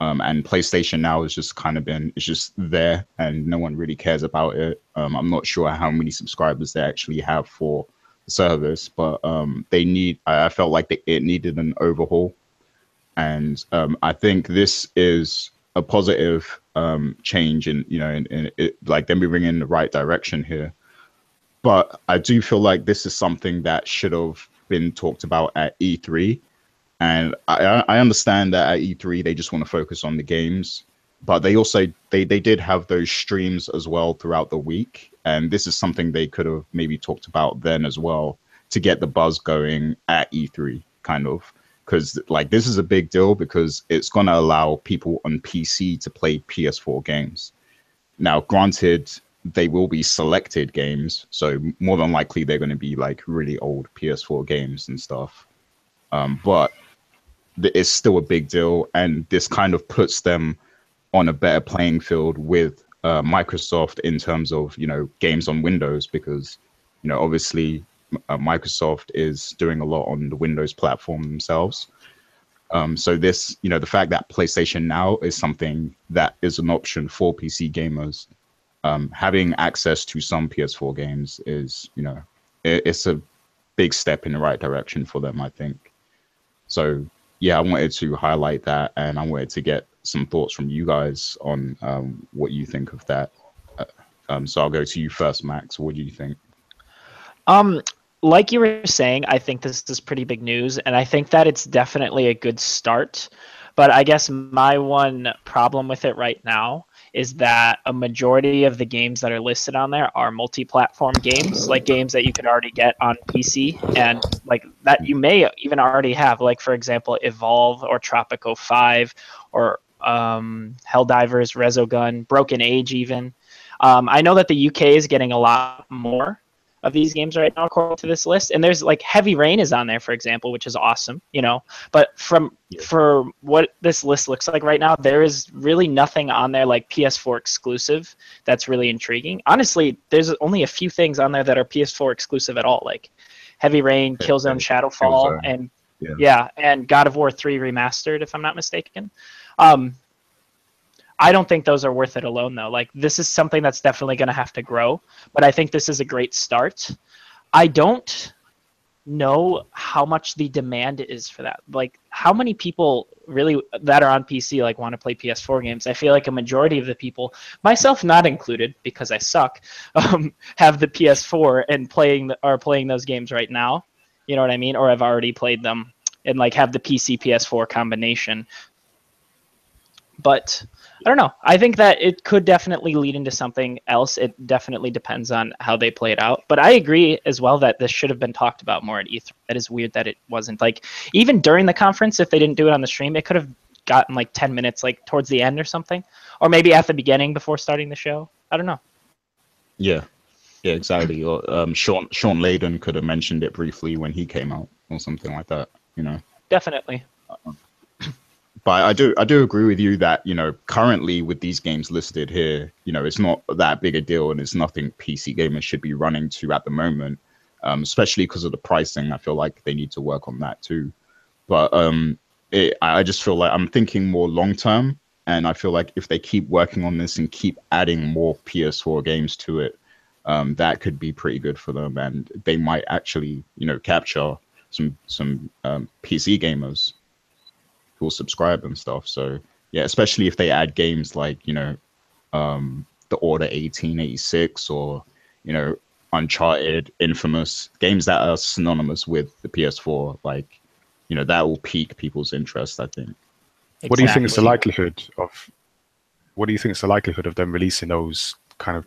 And PlayStation Now has just it's just there and no one really cares about it. I'm not sure how many subscribers they actually have for the service, but I felt like it needed an overhaul. And I think this is a positive change in like them moving in the right direction here. But I do feel like this is something that should have been talked about at E3. And I understand that at E3 they just want to focus on the games, but they also they did have those streams as well throughout the week, and this is something they could have maybe talked about then as well to get the buzz going at E3, kind of, because like this is a big deal because it's going to allow people on PC to play PS4 games. Now, granted, they will be selected games, so more than likely they're going to be like really old PS4 games and stuff, but it's still a big deal, and this kind of puts them on a better playing field with Microsoft in terms of games on Windows, because obviously Microsoft is doing a lot on the Windows platform themselves. So this the fact that PlayStation Now is something that is an option for PC gamers, having access to some PS4 games is it's a big step in the right direction for them, I think. So yeah, I wanted to highlight that, and I wanted to get some thoughts from you guys on what you think of that. So I'll go to you first, Max. What do you think? Like you were saying, I think this is pretty big news, and I think that it's definitely a good start. But I guess my one problem with it right now is that a majority of the games that are listed on there are multi-platform games, like games that you could already get on PC, and like that you may even already have, like for example, Evolve or Tropico 5 or Helldivers, Resogun, Broken Age even. I know that the UK is getting a lot more of these games right now according to this list, and there's like Heavy Rain is on there, for example, which is awesome, but for what this list looks like right now, there is really nothing on there like PS4 exclusive that's really intriguing. Honestly, there's only a few things on there that are PS4 exclusive at all, like Heavy Rain, Killzone Shadowfall, and and God of War 3 Remastered, if I'm not mistaken. I don't think those are worth it alone, though. Like, this is something that's definitely going to have to grow, but I think this is a great start. I don't know how much the demand is for that. Like, how many people really that are on PC like want to play PS4 games? I feel like a majority of the people, myself not included because I suck, have the PS4 and are playing those games right now. You know what I mean? Or have already played them and like have the PC PS4 combination. But I don't know. I think that it could definitely lead into something else. It definitely depends on how they play it out. But I agree as well that this should have been talked about more at E3. That is weird that it wasn't. Like, even during the conference, if they didn't do it on the stream, it could have gotten like 10 minutes, like towards the end or something. Or maybe at the beginning before starting the show. I don't know. Yeah, exactly. Or Sean Layden could have mentioned it briefly when he came out or something like that, Definitely. But I do agree with you that, currently with these games listed here, it's not that big a deal, and it's nothing PC gamers should be running to at the moment, especially because of the pricing. I feel like they need to work on that too. But I just feel like I'm thinking more long term, and I feel like if they keep working on this and keep adding more PS4 games to it, that could be pretty good for them, and they might actually, capture some PC gamers who will subscribe and stuff. So yeah, especially if they add games like The Order 1886 or Uncharted, Infamous, games that are synonymous with the PS4, like you know, that will pique people's interest, I think. What do you think is the Exactly. likelihood of? What do you think is the likelihood of them releasing those kind of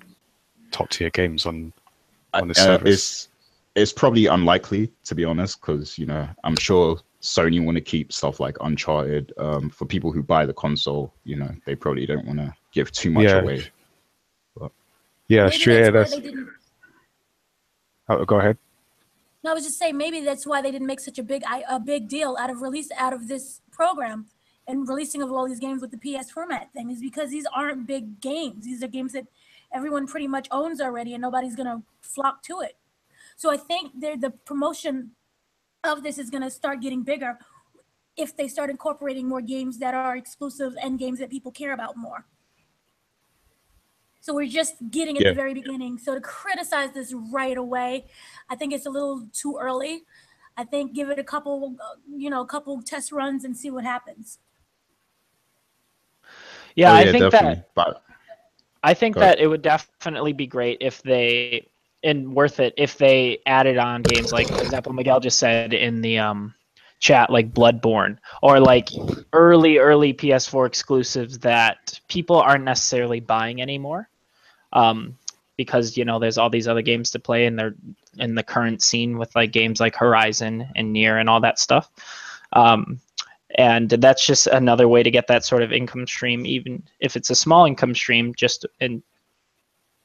top tier games on the service? It's probably unlikely, to be honest, because, you know, I'm sure Sony want to keep stuff like Uncharted. For people who buy the console, you know, they probably don't want to give too much away. But Yeah, Maybe sure. that's why they didn't. Oh, go ahead. No, I was just saying maybe that's why they didn't make such a big deal out of this program and releasing of all these games with the PS format thing, is because these aren't big games. These are games that everyone pretty much owns already, and nobody's gonna flock to it. So I think the promotion of this is gonna start getting bigger if they start incorporating more games that are exclusive and games that people care about more. So we're just getting at the very beginning. So to criticize this right away, I think it's a little too early. I think give it a couple test runs and see what happens. Yeah, I think definitely. that it would definitely be great if they, and worth it if they added on games like, for example, Miguel just said in the chat, like Bloodborne, or like early PS4 exclusives that people aren't necessarily buying anymore, because, you know, there's all these other games to play, and they're in the current scene with like games like Horizon and Nier and all that stuff. And that's just another way to get that sort of income stream, even if it's a small income stream, just and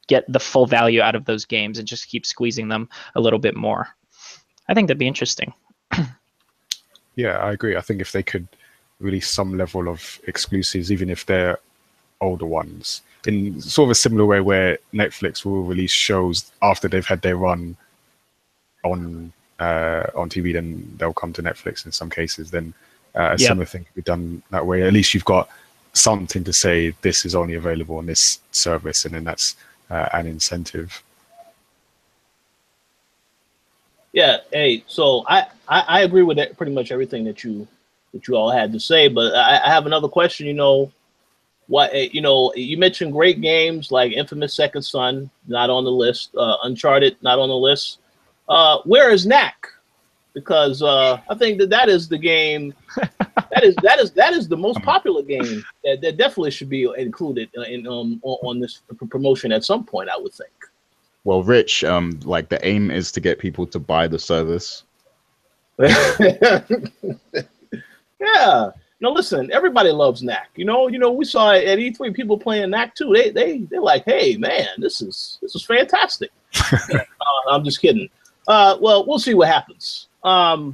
get the full value out of those games and just keep squeezing them a little bit more. I think that'd be interesting. Yeah, I agree. I think if they could release some level of exclusives, even if they're older ones, in sort of a similar way where Netflix will release shows after they've had their run on TV, then they'll come to Netflix in some cases. Then a similar thing could be done that way. At least you've got something to say, this is only available on this service, and then that's an incentive. Yeah, hey, so I agree with pretty much everything that you all had to say, but I have another question. You know, you mentioned great games like Infamous Second Son, not on the list. Uncharted, not on the list. Where is Knack? Because I think that is the game. that is the most popular game that definitely should be included on this promotion at some point, I would think. Well, Rich, like the aim is to get people to buy the service. Yeah. No, listen, everybody loves Knack. You know, we saw at E3 people playing Knack too. They're like, hey man, this is fantastic. I'm just kidding. Well, we'll see what happens. I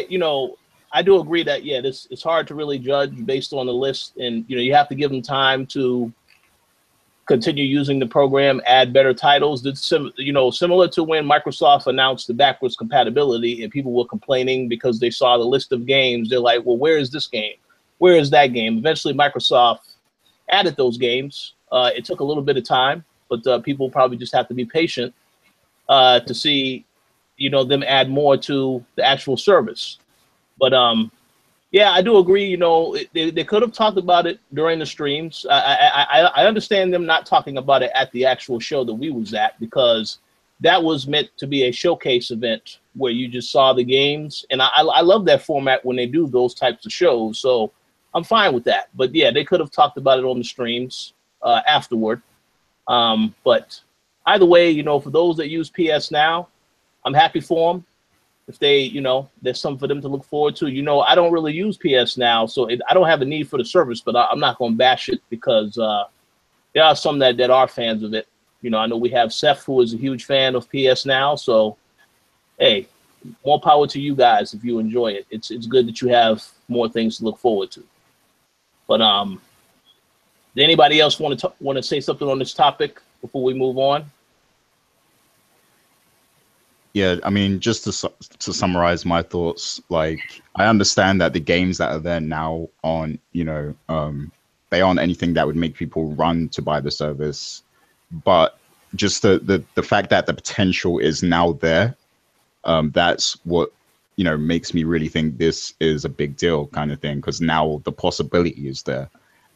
do agree that it's hard to really judge based on the list, and you have to give them time to continue using the program, add better titles. It's similar to when Microsoft announced the backwards compatibility and people were complaining because they saw the list of games. They're like, well, where is this game? Where is that game? Eventually, Microsoft added those games. It took a little bit of time, but people probably just have to be patient to see, them add more to the actual service. But yeah, I do agree. They could have talked about it during the streams. I understand them not talking about it at the actual show that we was at, because that was meant to be a showcase event where you just saw the games. And I love that format when they do those types of shows. So I'm fine with that. But yeah, they could have talked about it on the streams afterward. But either way, for those that use PS Now, I'm happy for them. If they, there's something for them to look forward to. I don't really use PS Now, so I don't have a need for the service, but I'm not going to bash it because there are some that are fans of it. I know we have Seth, who is a huge fan of PS Now, so hey, more power to you guys if you enjoy it. It's good that you have more things to look forward to. But did anybody else want to say something on this topic before we move on? Yeah, I mean, just to summarize my thoughts, like, I understand that the games that are there now aren't, they aren't anything that would make people run to buy the service. But just the fact that the potential is now there, that's what, makes me really think this is a big deal kind of thing, because now the possibility is there.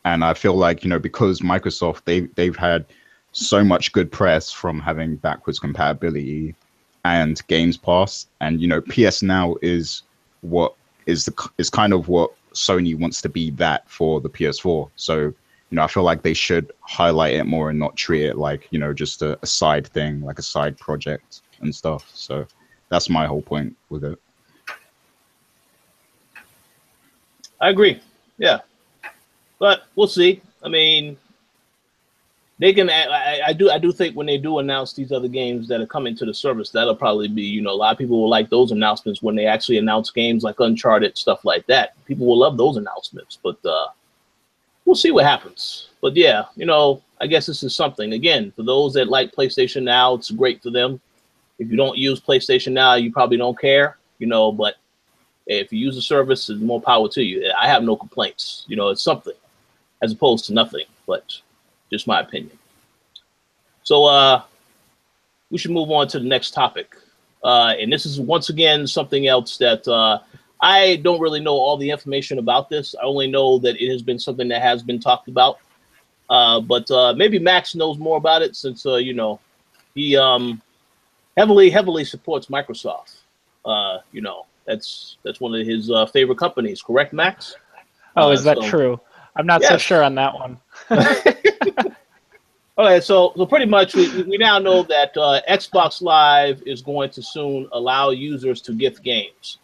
And I feel like, because Microsoft, they've had so much good press from having backwards compatibility and Games Pass, and PS Now is what is kind of what Sony wants to be that for the PS4. So, I feel like they should highlight it more and not treat it like, just a side thing, like a side project and stuff. So that's my whole point with it. I agree. Yeah. But we'll see. I mean, they can. I do think when they do announce these other games that are coming to the service, that'll probably be, a lot of people will like those announcements when they actually announce games like Uncharted, stuff like that. People will love those announcements. But we'll see what happens. But yeah, I guess this is something. Again, for those that like PlayStation Now, it's great for them. If you don't use PlayStation Now, you probably don't care, but if you use the service, it's more power to you. I have no complaints. It's something as opposed to nothing, but just my opinion. So we should move on to the next topic. And this is, once again, something else that I don't really know all the information about this. I only know that it has been something that has been talked about. But maybe Max knows more about it since, he heavily supports Microsoft. That's one of his favorite companies, correct, Max? Oh, is that true? I'm not so sure on that one. Okay, so pretty much we now know that Xbox Live is going to soon allow users to gift games.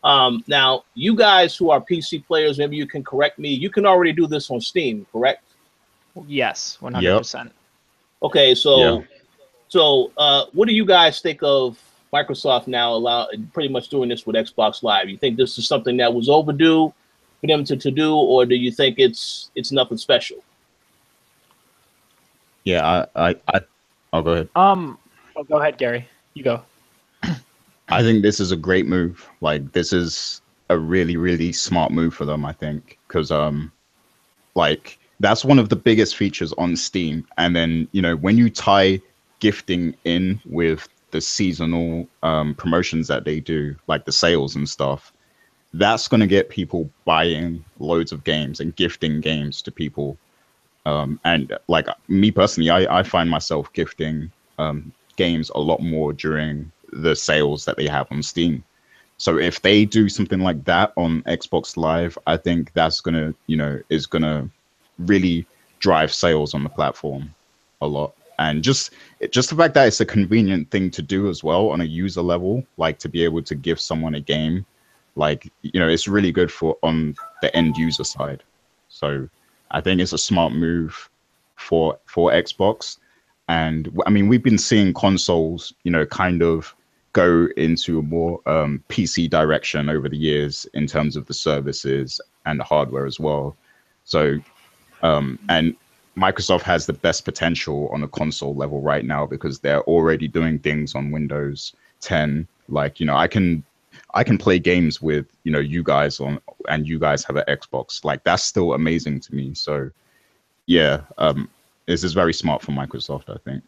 Now, you guys who are PC players, maybe you can correct me. You can already do this on Steam, correct? Yes, 100%. Yep. Okay, so what do you guys think of Microsoft now pretty much doing this with Xbox Live? You think this is something that was overdue for them to do, or do you think it's nothing special? Yeah, I'll go ahead. Go ahead, Gary. You go. I think this is a great move. Like, this is a really, really smart move for them, I think, because like, that's one of the biggest features on Steam. And then, when you tie gifting in with the seasonal promotions that they do, like the sales and stuff, that's going to get people buying loads of games and gifting games to people. And like me personally, I find myself gifting games a lot more during the sales that they have on Steam. So if they do something like that on Xbox Live, I think that's gonna, is gonna really drive sales on the platform a lot. And just the fact that it's a convenient thing to do as well on a user level, like to be able to give someone a game, like, it's really good for on the end user side. So I think it's a smart move for Xbox. And I mean, we've been seeing consoles, kind of go into a more PC direction over the years in terms of the services and the hardware as well. So, and Microsoft has the best potential on a console level right now because they're already doing things on Windows 10. Like, I can play games with, you guys and you guys have an Xbox. Like, that's still amazing to me. So yeah, this is very smart for Microsoft, I think.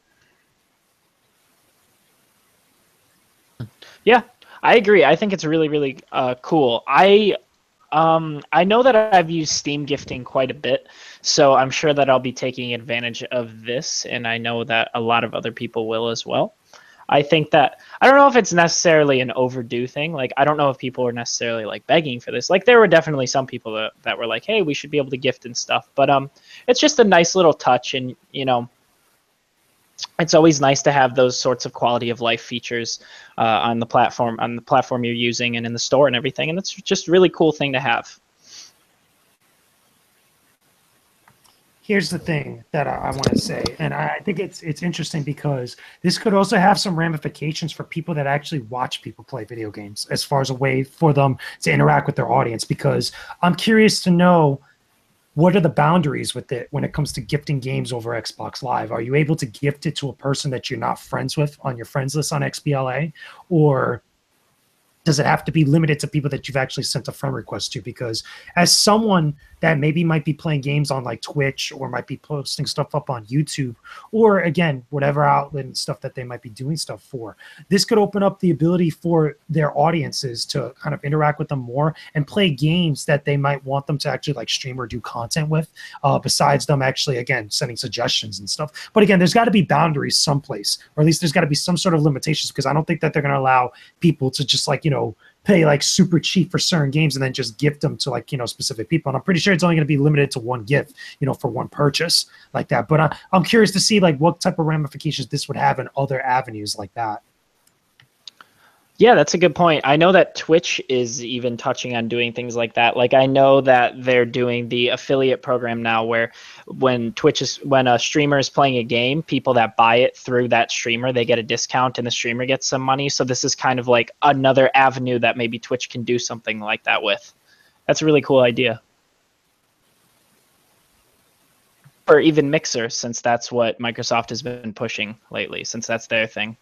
Yeah, I agree. I think it's really, really cool. I know that I've used Steam gifting quite a bit, so I'm sure that I'll be taking advantage of this, and I know that a lot of other people will as well. I think that, I don't know if it's necessarily an overdue thing. Like, I don't know if people are necessarily like begging for this. Like, there were definitely some people that were like, hey, we should be able to gift and stuff. But it's just a nice little touch, and, it's always nice to have those sorts of quality of life features on the platform you're using and in the store and everything. And it's just a really cool thing to have. Here's the thing that I want to say, and I think it's interesting because this could also have some ramifications for people that actually watch people play video games as far as a way for them to interact with their audience, because I'm curious to know, what are the boundaries with it when it comes to gifting games over Xbox Live? Are you able to gift it to a person that you're not friends with on your friends list on XBLA? Or does it have to be limited to people that you've actually sent a friend request to? Because as someone that maybe might be playing games on like Twitch or might be posting stuff up on YouTube, or again, whatever outlet and stuff that they might be doing stuff for, this could open up the ability for their audiences to kind of interact with them more and play games that they might want them to actually like stream or do content with, besides them actually, again, sending suggestions and stuff. But again, there's got to be boundaries someplace, or at least there's got to be some sort of limitations, because I don't think that they're going to allow people to just like, pay like super cheap for certain games and then just gift them to like, specific people. And I'm pretty sure it's only going to be limited to one gift, for one purchase like that. But I'm curious to see like what type of ramifications this would have in other avenues like that. Yeah, that's a good point. I know that Twitch is even touching on doing things like that. Like I know that they're doing the affiliate program now where when a streamer is playing a game, people that buy it through that streamer, they get a discount and the streamer gets some money. So this is kind of like another avenue that maybe Twitch can do something like that with. That's a really cool idea. Or even Mixer, since that's what Microsoft has been pushing lately, since that's their thing.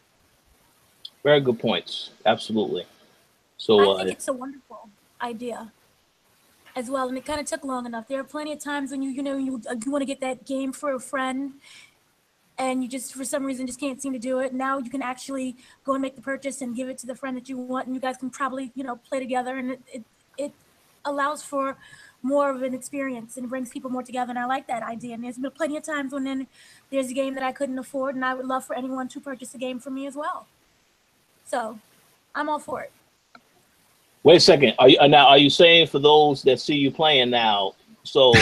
Very good points. Absolutely. So I think it's a wonderful idea as well, and it kind of took long enough. There are plenty of times when you want to get that game for a friend, and you just for some reason just can't seem to do it. Now you can actually go and make the purchase and give it to the friend that you want, and you guys can probably play together, and it allows for more of an experience and brings people more together. And I like that idea. And there's been plenty of times when then there's a game that I couldn't afford, and I would love for anyone to purchase a game for me as well. So, I'm all for it. wait a second. Are you saying for those that see you playing now? So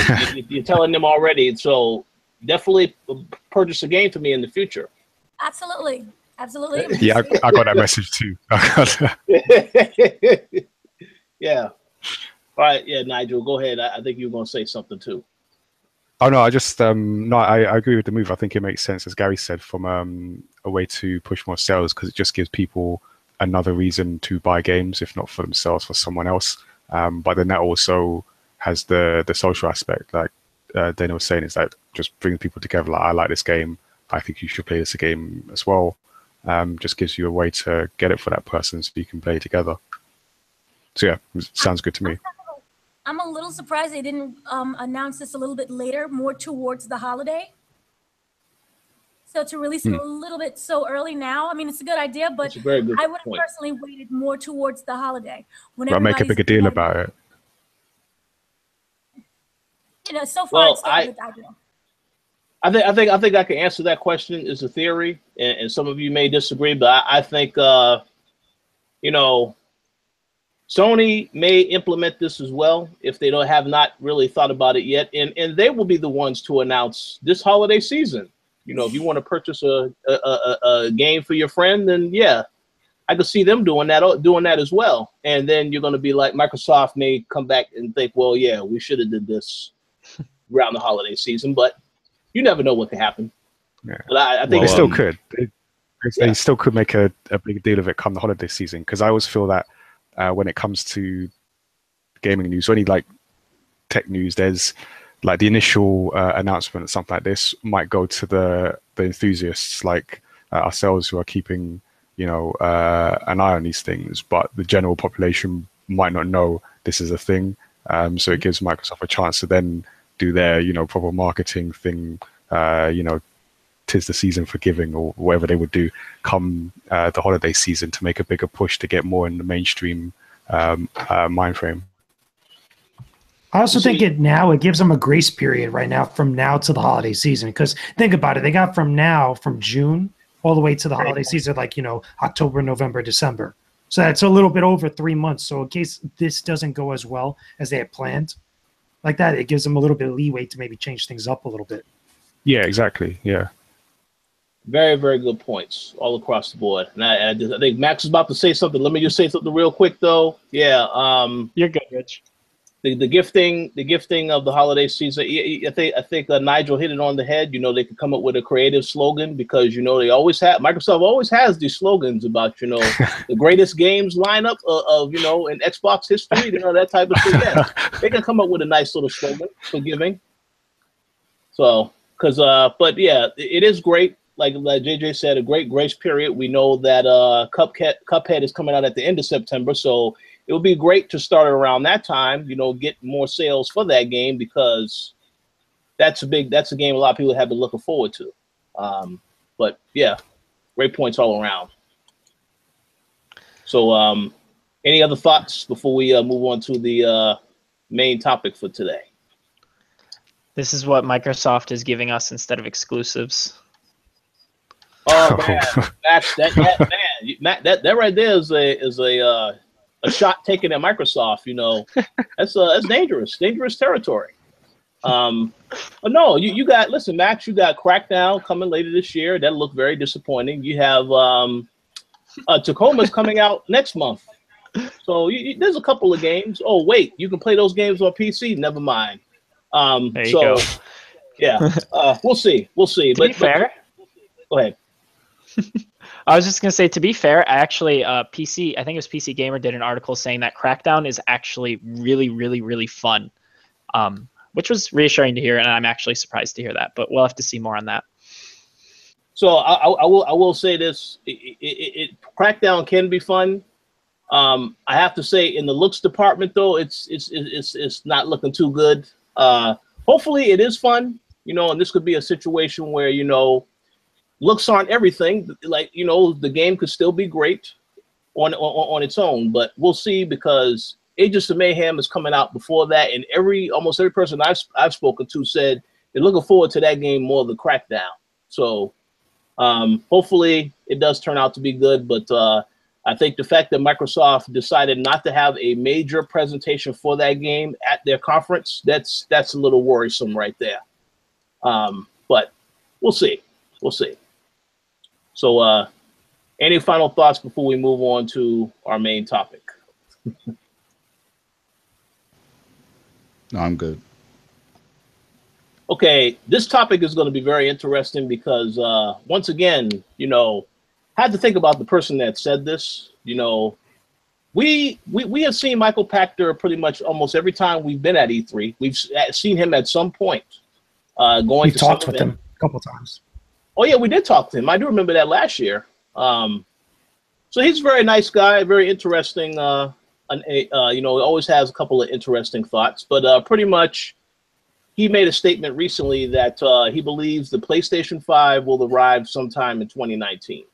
you're telling them already. So definitely purchase a game for me in the future. Absolutely. Yeah, I got that message too. Yeah. All right. Yeah, Nigel, go ahead. I think you were going to say something too. Oh no, I just no, I agree with the move. I think it makes sense, as Gary said, from a way to push more sales because it just gives people another reason to buy games, if not for themselves, for someone else. But then that also has the social aspect, like Dana was saying, is that just brings people together. Like I like this game, I think you should play this game as well. Just gives you a way to get it for that person, so you can play together. So yeah, it sounds good to me. I'm a little surprised they didn't announce this a little bit later, more towards the holiday. So to release it a little bit so early now, I mean, it's a good idea, but I would have personally waited more towards the holiday. I'll make a bigger deal about it. So far it's still a good idea. I think I can answer that question. It's a theory, and some of you may disagree, but I think Sony may implement this as well if they have not really thought about it yet, and they will be the ones to announce this holiday season. If you want to purchase a game for your friend, then yeah, I could see them doing that as well. And then you're going to be like, Microsoft may come back and think, well, yeah, we should have did this around the holiday season, but you never know what could happen. Yeah. But I think they still could. They still could make a big deal of it come the holiday season, because I always feel that when it comes to gaming news or any like tech news, there's like the initial announcement, something like this might go to the enthusiasts like ourselves who are keeping an eye on these things, but the general population might not know this is a thing. So it gives Microsoft a chance to then do their proper marketing thing. Tis the season for giving, or whatever they would do come the holiday season, to make a bigger push to get more in the mainstream mind frame. I also think it gives them a grace period right now, from now to the holiday season. Because think about it, they got from June all the way to the holiday season, like October, November, December. So that's a little bit over 3 months. So in case this doesn't go as well as they had planned, like that, it gives them a little bit of leeway to maybe change things up a little bit. Yeah, exactly. Yeah. Very, very good points all across the board. And I think Max is about to say something. Let me just say something real quick, though. Yeah. You're good, Rich. The gifting of the holiday season. I think Nigel hit it on the head. They could come up with a creative slogan, because Microsoft always has these slogans about the greatest games lineup of in Xbox history. That type of thing. Yeah, they can come up with a nice little slogan for giving. So, but yeah, it is great. Like JJ said, a great grace period. We know that Cuphead is coming out at the end of September, so it would be great to start around that time. Get more sales for that game, because that's a game a lot of people have been looking forward to. But yeah, great points all around. So, any other thoughts before we move on to the main topic for today? This is what Microsoft is giving us instead of exclusives. Oh man, Max, that right there is a a shot taken at Microsoft. You know, that's dangerous territory. But no, you got, listen, Max, you got Crackdown coming later this year. That looked very disappointing. You have Tacoma's coming out next month. So there's a couple of games. Oh wait, you can play those games on PC. Never mind. There you go. Yeah, we'll see. To be fair, go ahead. I was just gonna say, to be fair, actually, PC. I think it was PC Gamer did an article saying that Crackdown is actually really, really, really fun, which was reassuring to hear, and I'm actually surprised to hear that. But we'll have to see more on that. So I will say this: Crackdown can be fun. I have to say, in the looks department, though, it's not looking too good. Hopefully, it is fun, you know, and this could be a situation where, you know, looks aren't everything. Like, you know, the game could still be great on its own, but we'll see, because Agents of Mayhem is coming out before that, and almost every person I've spoken to said they're looking forward to that game more than Crackdown. So hopefully it does turn out to be good, but I think the fact that Microsoft decided not to have a major presentation for that game at their conference, that's a little worrisome right there. But we'll see. We'll see. So any final thoughts before we move on to our main topic? No, I'm good. Okay, this topic is going to be very interesting because once again, you know, I had to think about the person that said this. You know, we have seen Michael Pachter pretty much almost every time we've been at E3. We've seen him at some point going. We've talked with him a couple times. Oh yeah, we did talk to him. I do remember that last year. So he's a very nice guy, very interesting. You know, always has a couple of interesting thoughts. But pretty much, he made a statement recently that he believes the PlayStation 5 will arrive sometime in 2019.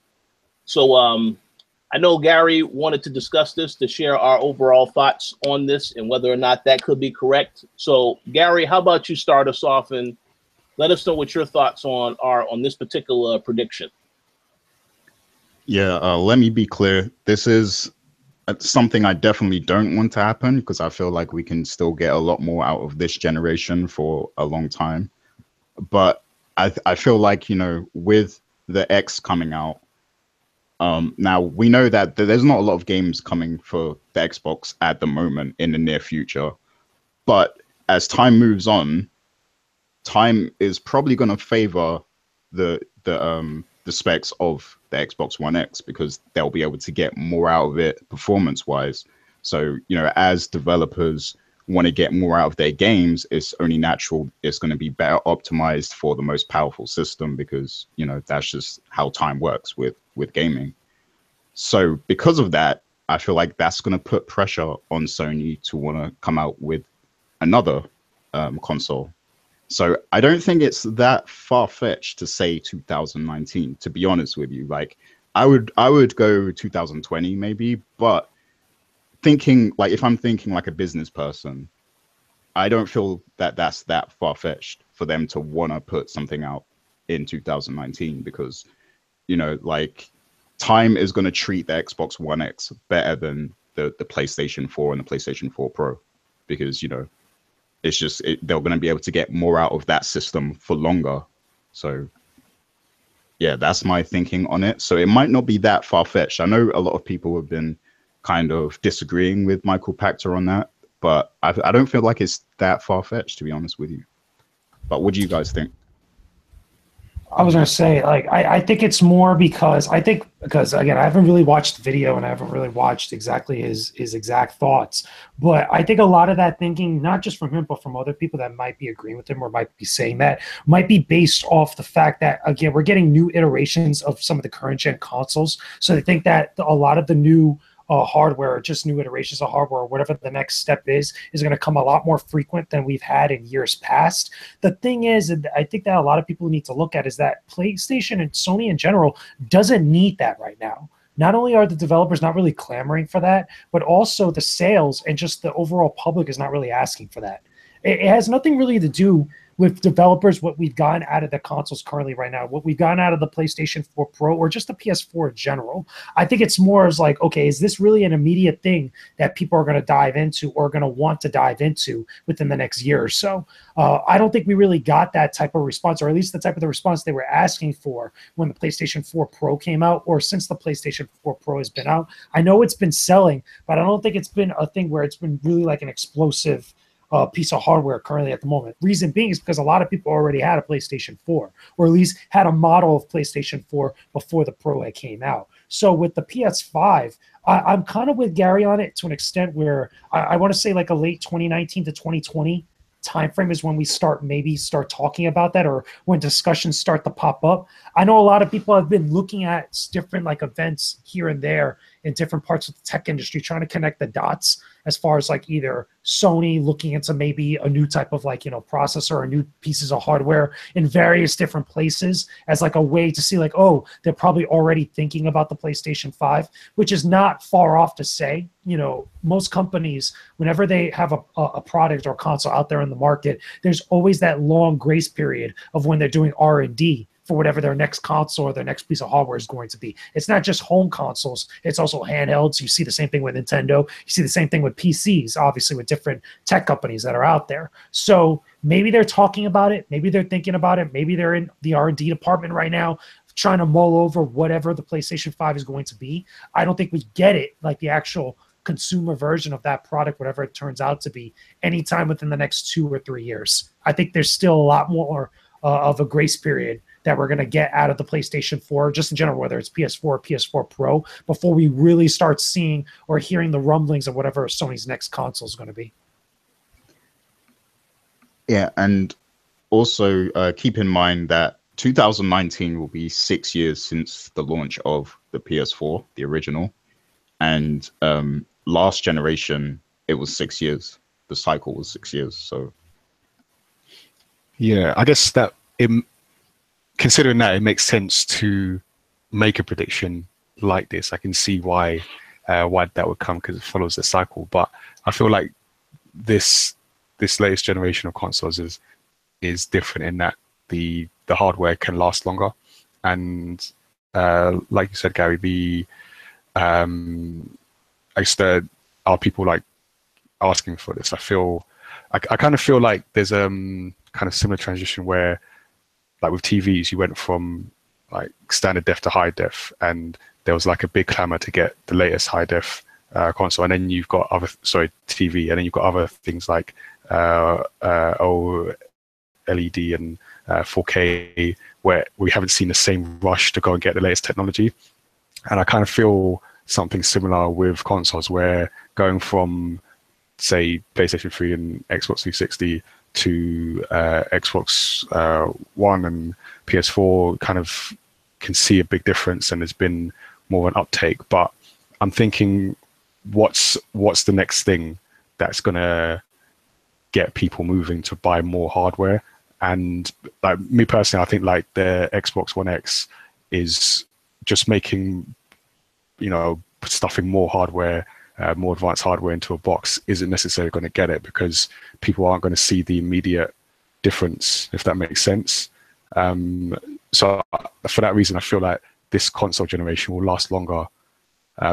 So I know Gary wanted to discuss this, to share our overall thoughts on this and whether or not that could be correct. So Gary, how about you start us off and let us know what your thoughts are on this particular prediction. Yeah, let me be clear. This is something I definitely don't want to happen, because I feel like we can still get a lot more out of this generation for a long time. But I feel like, you know, with the X coming out, now we know that there's not a lot of games coming for the Xbox at the moment in the near future. But as time moves on, time is probably going to favor the specs of the Xbox One X, because they'll be able to get more out of it performance-wise. So, you know, as developers want to get more out of their games, it's only natural it's going to be better optimized for the most powerful system, because, you know, that's just how time works with gaming. So because of that, I feel like that's going to put pressure on Sony to want to come out with another console. So I don't think it's that far-fetched to say 2019, to be honest with you. Like, I would go 2020 maybe, but thinking, like, if I'm thinking like a business person, I don't feel that that's that far-fetched for them to want to put something out in 2019, because, you know, like, time is going to treat the Xbox One X better than the PlayStation 4 and the PlayStation 4 Pro, because, you know, it's just they're going to be able to get more out of that system for longer. So yeah, that's my thinking on it. So it might not be that far-fetched. I know a lot of people have been kind of disagreeing with Michael Pachter on that, but I don't feel like it's that far-fetched, to be honest with you. But what do you guys think? I was going to say, like, I think it's more because again, I haven't really watched the video and I haven't really watched exactly his exact thoughts. But I think a lot of that thinking, not just from him, but from other people that might be agreeing with him or might be saying that, might be based off the fact that, again, we're getting new iterations of some of the current gen consoles. So they think that a lot of the new hardware, just new iterations of hardware, or whatever the next step is going to come a lot more frequent than we've had in years past. The thing is, and I think that a lot of people need to look at, is that PlayStation and Sony in general doesn't need that right now. Not only are the developers not really clamoring for that, but also the sales and just the overall public is not really asking for that. It has nothing really to do with developers, what we've gotten out of the consoles currently right now, what we've gotten out of the PlayStation 4 Pro or just the PS4 in general, I think it's more as like, okay, is this really an immediate thing that people are going to dive into or going to want to dive into within the next year or so? I don't think we really got that type of response, or at least the type of the response they were asking for when the PlayStation 4 Pro came out, or since the PlayStation 4 Pro has been out. I know it's been selling, but I don't think it's been a thing where it's been really like an explosive piece of hardware currently at the moment. Reason being is because a lot of people already had a PlayStation 4, or at least had a model of PlayStation 4 before the Pro had came out. So with the PS5, I'm kind of with Gary on it to an extent where I want to say like a late 2019 to 2020 timeframe is when we start talking about that, or when discussions start to pop up. I know a lot of people have been looking at different like events here and there in different parts of the tech industry, trying to connect the dots as far as like either Sony looking into maybe a new type of like, processor or new pieces of hardware in various different places as like a way to see like, oh, they're probably already thinking about the PlayStation 5, which is not far off to say. Most companies, whenever they have a product or console out there in the market, there's always that long grace period of when they're doing R&D for whatever their next console or their next piece of hardware is going to be. It's not just home consoles, it's also handhelds. You see the same thing with Nintendo. You see the same thing with PCs, obviously, with different tech companies that are out there. So maybe they're talking about it, maybe they're thinking about it, maybe they're in the R&D department right now trying to mull over whatever the PlayStation 5 is going to be. I don't think we get it, like the actual consumer version of that product, whatever it turns out to be, anytime within the next 2 or 3 years. I think there's still a lot more of a grace period that we're going to get out of the PlayStation 4, just in general, whether it's PS4 or PS4 Pro, before we really start seeing or hearing the rumblings of whatever Sony's next console is going to be. Yeah, and also keep in mind that 2019 will be 6 years since the launch of the PS4, the original. And last generation, it was 6 years. The cycle was 6 years. So, yeah, I guess that considering that, it makes sense to make a prediction like this. I can see why that would come, because it follows the cycle. But I feel like this latest generation of consoles is different in that the hardware can last longer, and like you said, Gary, I guess there are people like asking for this. I kind of feel like there's kind of similar transition where, like with TVs, you went from like standard def to high def, and there was like a big clamor to get the latest high def console, and then you've got TV, and then you've got other things like OLED and 4K, where we haven't seen the same rush to go and get the latest technology. And I kind of feel something similar with consoles, where going from, say, PlayStation 3 and Xbox 360 to Xbox One and PS4, kind of can see a big difference, and there's been more of an uptake. But I'm thinking, what's the next thing that's gonna get people moving to buy more hardware? And like me personally, I think like the Xbox One X is just making, stuffing more hardware, more advanced hardware into a box isn't necessarily going to get it, because people aren't going to see the immediate difference, if that makes sense. So for that reason, I feel like this console generation will last longer,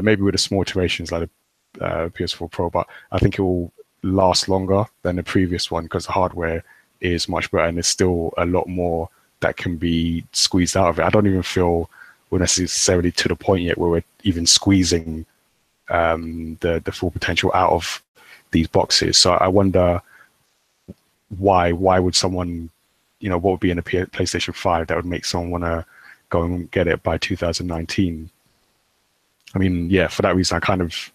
maybe with the small iterations like the PS4 Pro, but I think it will last longer than the previous one, because the hardware is much better, and there's still a lot more that can be squeezed out of it. I don't even feel we're necessarily to the point yet where we're even squeezing the full potential out of these boxes. So I wonder why would someone, what would be in a PlayStation 5 that would make someone want to go and get it by 2019? I mean, yeah, for that reason, I kind of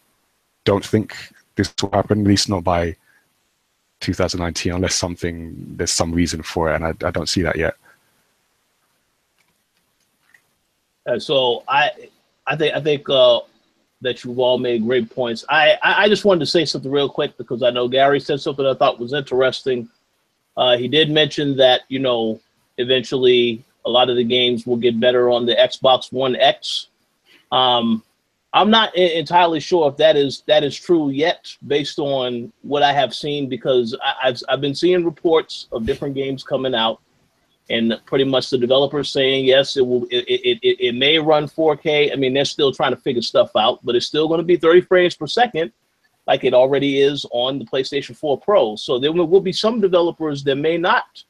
don't think this will happen, at least not by 2019, unless there's some reason for it, and I don't see that yet. So I think that you've all made great points. I just wanted to say something real quick, because I know Gary said something I thought was interesting. He did mention that, eventually a lot of the games will get better on the Xbox One X. I'm not entirely sure if that is true yet, based on what I have seen, because I've been seeing reports of different games coming out, and pretty much the developers saying yes, it may run 4K. I mean, they're still trying to figure stuff out, but it's still going to be 30 frames per second, like it already is on the PlayStation 4 Pro. So there will be some developers that may not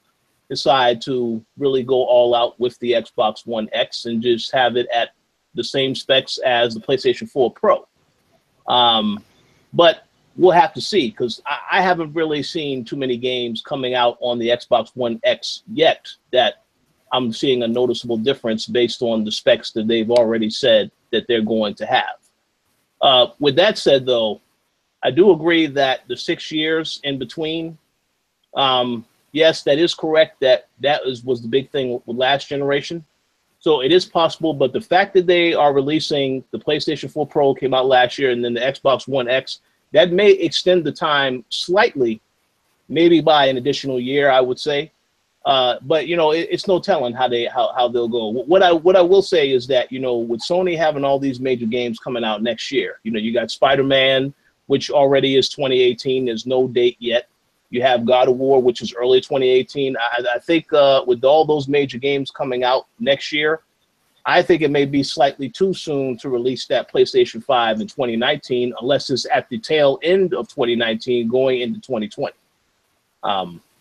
decide to really go all out with the Xbox One X and just have it at the same specs as the PlayStation 4 Pro. But we'll have to see, because I haven't really seen too many games coming out on the Xbox One X yet that I'm seeing a noticeable difference based on the specs that they've already said that they're going to have. With that said, though, I do agree that the 6 years in between, yes, that is correct. That was the big thing with last generation. So it is possible, but the fact that they are releasing the PlayStation 4 Pro came out last year, and then the Xbox One X, that may extend the time slightly, maybe by an additional year, I would say. But you know, it's no telling how they'll go. What I will say is that, you know, with Sony having all these major games coming out next year, you know, you got Spider-Man, which already is 2018. There's no date yet. You have God of War, which is early 2018. I think with all those major games coming out next year, I think it may be slightly too soon to release that PlayStation 5 in 2019, unless it's at the tail end of 2019 going into 2020.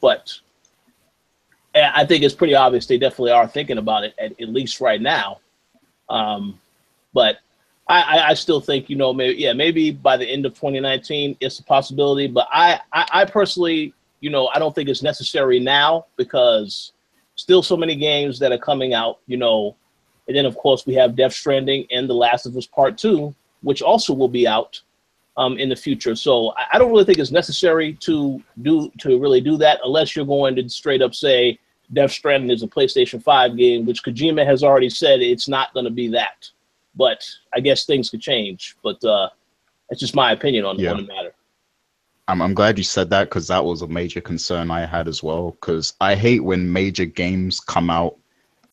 But I think it's pretty obvious they definitely are thinking about it, at least right now. But I still think, you know, maybe by the end of 2019, it's a possibility. But I personally, you know, I don't think it's necessary now, because still so many games that are coming out, you know. And then, of course, we have Death Stranding and The Last of Us Part 2, which also will be out in the future. So I don't really think it's necessary to really do that, unless you're going to straight up say Death Stranding is a PlayStation 5 game, which Kojima has already said it's not going to be that. But I guess things could change. But it's just my opinion on the matter. I'm glad you said that, because that was a major concern I had as well. Because I hate when major games come out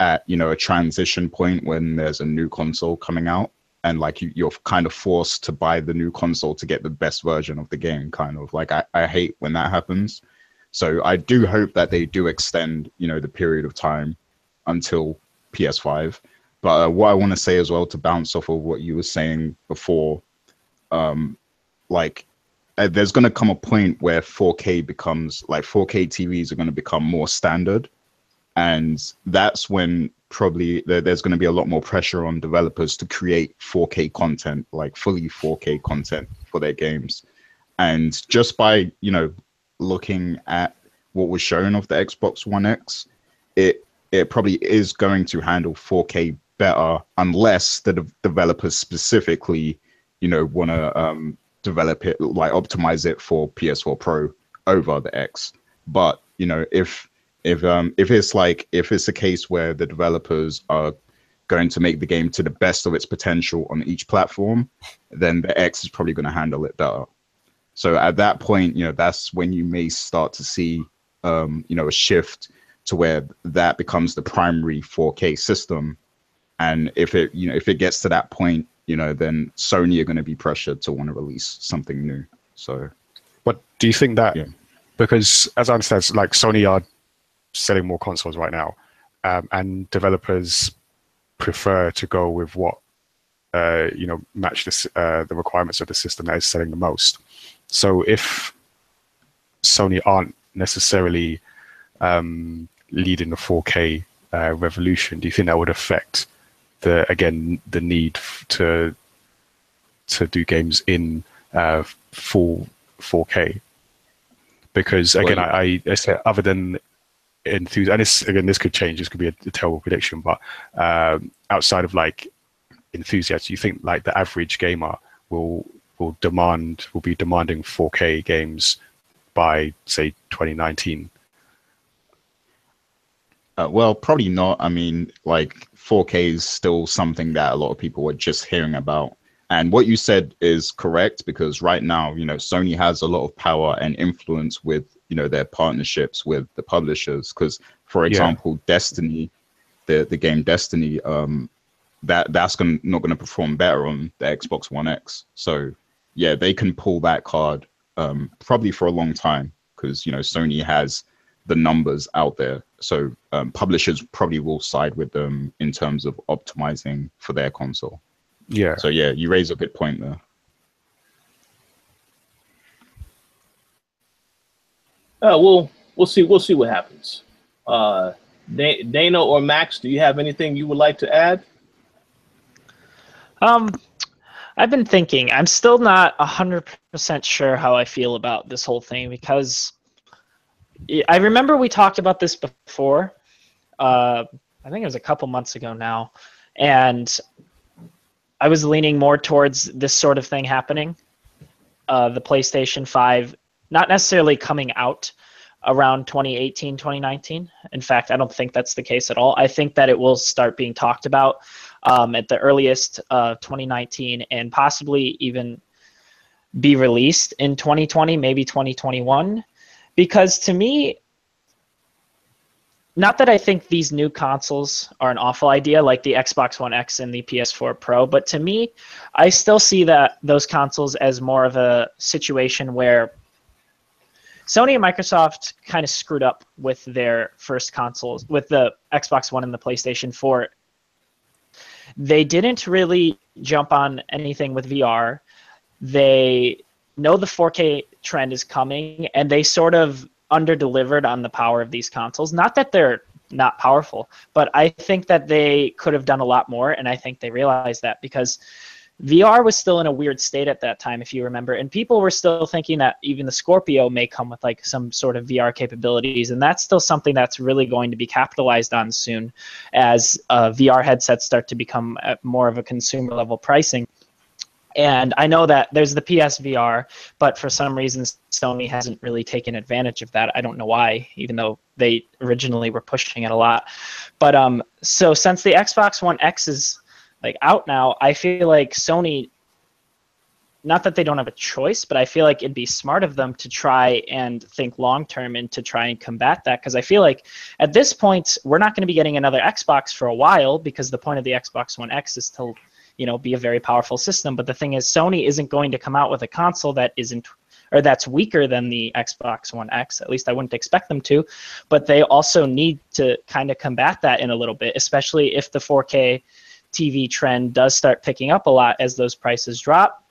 at, you know, a transition point when there's a new console coming out, and like you're kind of forced to buy the new console to get the best version of the game. Kind of like I hate when that happens. So I do hope that they do extend, you know, the period of time until PS5. But what I want to say as well, to bounce off of what you were saying before, there's going to come a point where 4K becomes, like, 4K TVs are going to become more standard. And that's when probably there's going to be a lot more pressure on developers to create 4K content, like fully 4K content for their games. And just by, you know, looking at what was shown of the Xbox One X, it probably is going to handle 4K better, unless the developers specifically, you know, want to develop it, like optimize it for PS4 Pro over the X. But, you know, if it's a case where the developers are going to make the game to the best of its potential on each platform, then the X is probably going to handle it better. So at that point, you know, that's when you may start to see, you know, a shift to where that becomes the primary 4K system. And if it gets to that point, you know, then Sony are going to be pressured to want to release something new. So, but do you think that, because as I understand, like, Sony are selling more consoles right now, and developers prefer to go with what you know, match the requirements of the system that is selling the most. So if Sony aren't necessarily leading the 4K revolution, do you think that would affect the need to do games in full 4K? Because again, I say, other than enthusiasm, and this could change, this could be a terrible prediction, but outside of like enthusiasts, you think like the average gamer will be demanding 4K games by, say, 2019? Well, probably not. I mean, like, 4K is still something that a lot of people are just hearing about. And what you said is correct, because right now, you know, Sony has a lot of power and influence with, you know, their partnerships with the publishers. Because, for example, Destiny, the game Destiny, that's not going to perform better on the Xbox One X. So yeah, they can pull that card probably for a long time, because, you know, Sony has the numbers out there. So publishers probably will side with them in terms of optimizing for their console. Yeah. So yeah, you raise a good point there. We'll see what happens. Dana or Max, do you have anything you would like to add? I've been thinking. I'm still not 100% sure how I feel about this whole thing, because I remember we talked about this before. I think it was a couple months ago now, and I was leaning more towards this sort of thing happening. The PlayStation 5 not necessarily coming out around 2018, 2019. In fact, I don't think that's the case at all. I think that it will start being talked about at the earliest 2019, and possibly even be released in 2020, maybe 2021. Because to me, not that I think these new consoles are an awful idea, like the Xbox One X and the PS4 Pro, but to me, I still see that those consoles as more of a situation where Sony and Microsoft kind of screwed up with their first consoles, with the Xbox One and the PlayStation 4. They didn't really jump on anything with VR. They know the 4K trend is coming, and they sort of under-delivered on the power of these consoles. Not that they're not powerful, but I think that they could have done a lot more, and I think they realized that, because VR was still in a weird state at that time, if you remember, and people were still thinking that even the Scorpio may come with like some sort of VR capabilities, and that's still something that's really going to be capitalized on soon as VR headsets start to become more of a consumer level pricing. And I know that there's the PSVR, but for some reason Sony hasn't really taken advantage of that. I don't know why, even though they originally were pushing it a lot. But so since the Xbox One X is like out now, I feel like Sony, not that they don't have a choice, but I feel like it'd be smart of them to try and think long term and to try and combat that, because I feel like at this point we're not going to be getting another Xbox for a while, because the point of the Xbox One X is to, you know, be a very powerful system. But the thing is, Sony isn't going to come out with a console that isn't, or that's weaker than the Xbox One X. At least I wouldn't expect them to. But they also need to kind of combat that in a little bit, especially if the 4K TV trend does start picking up a lot as those prices drop.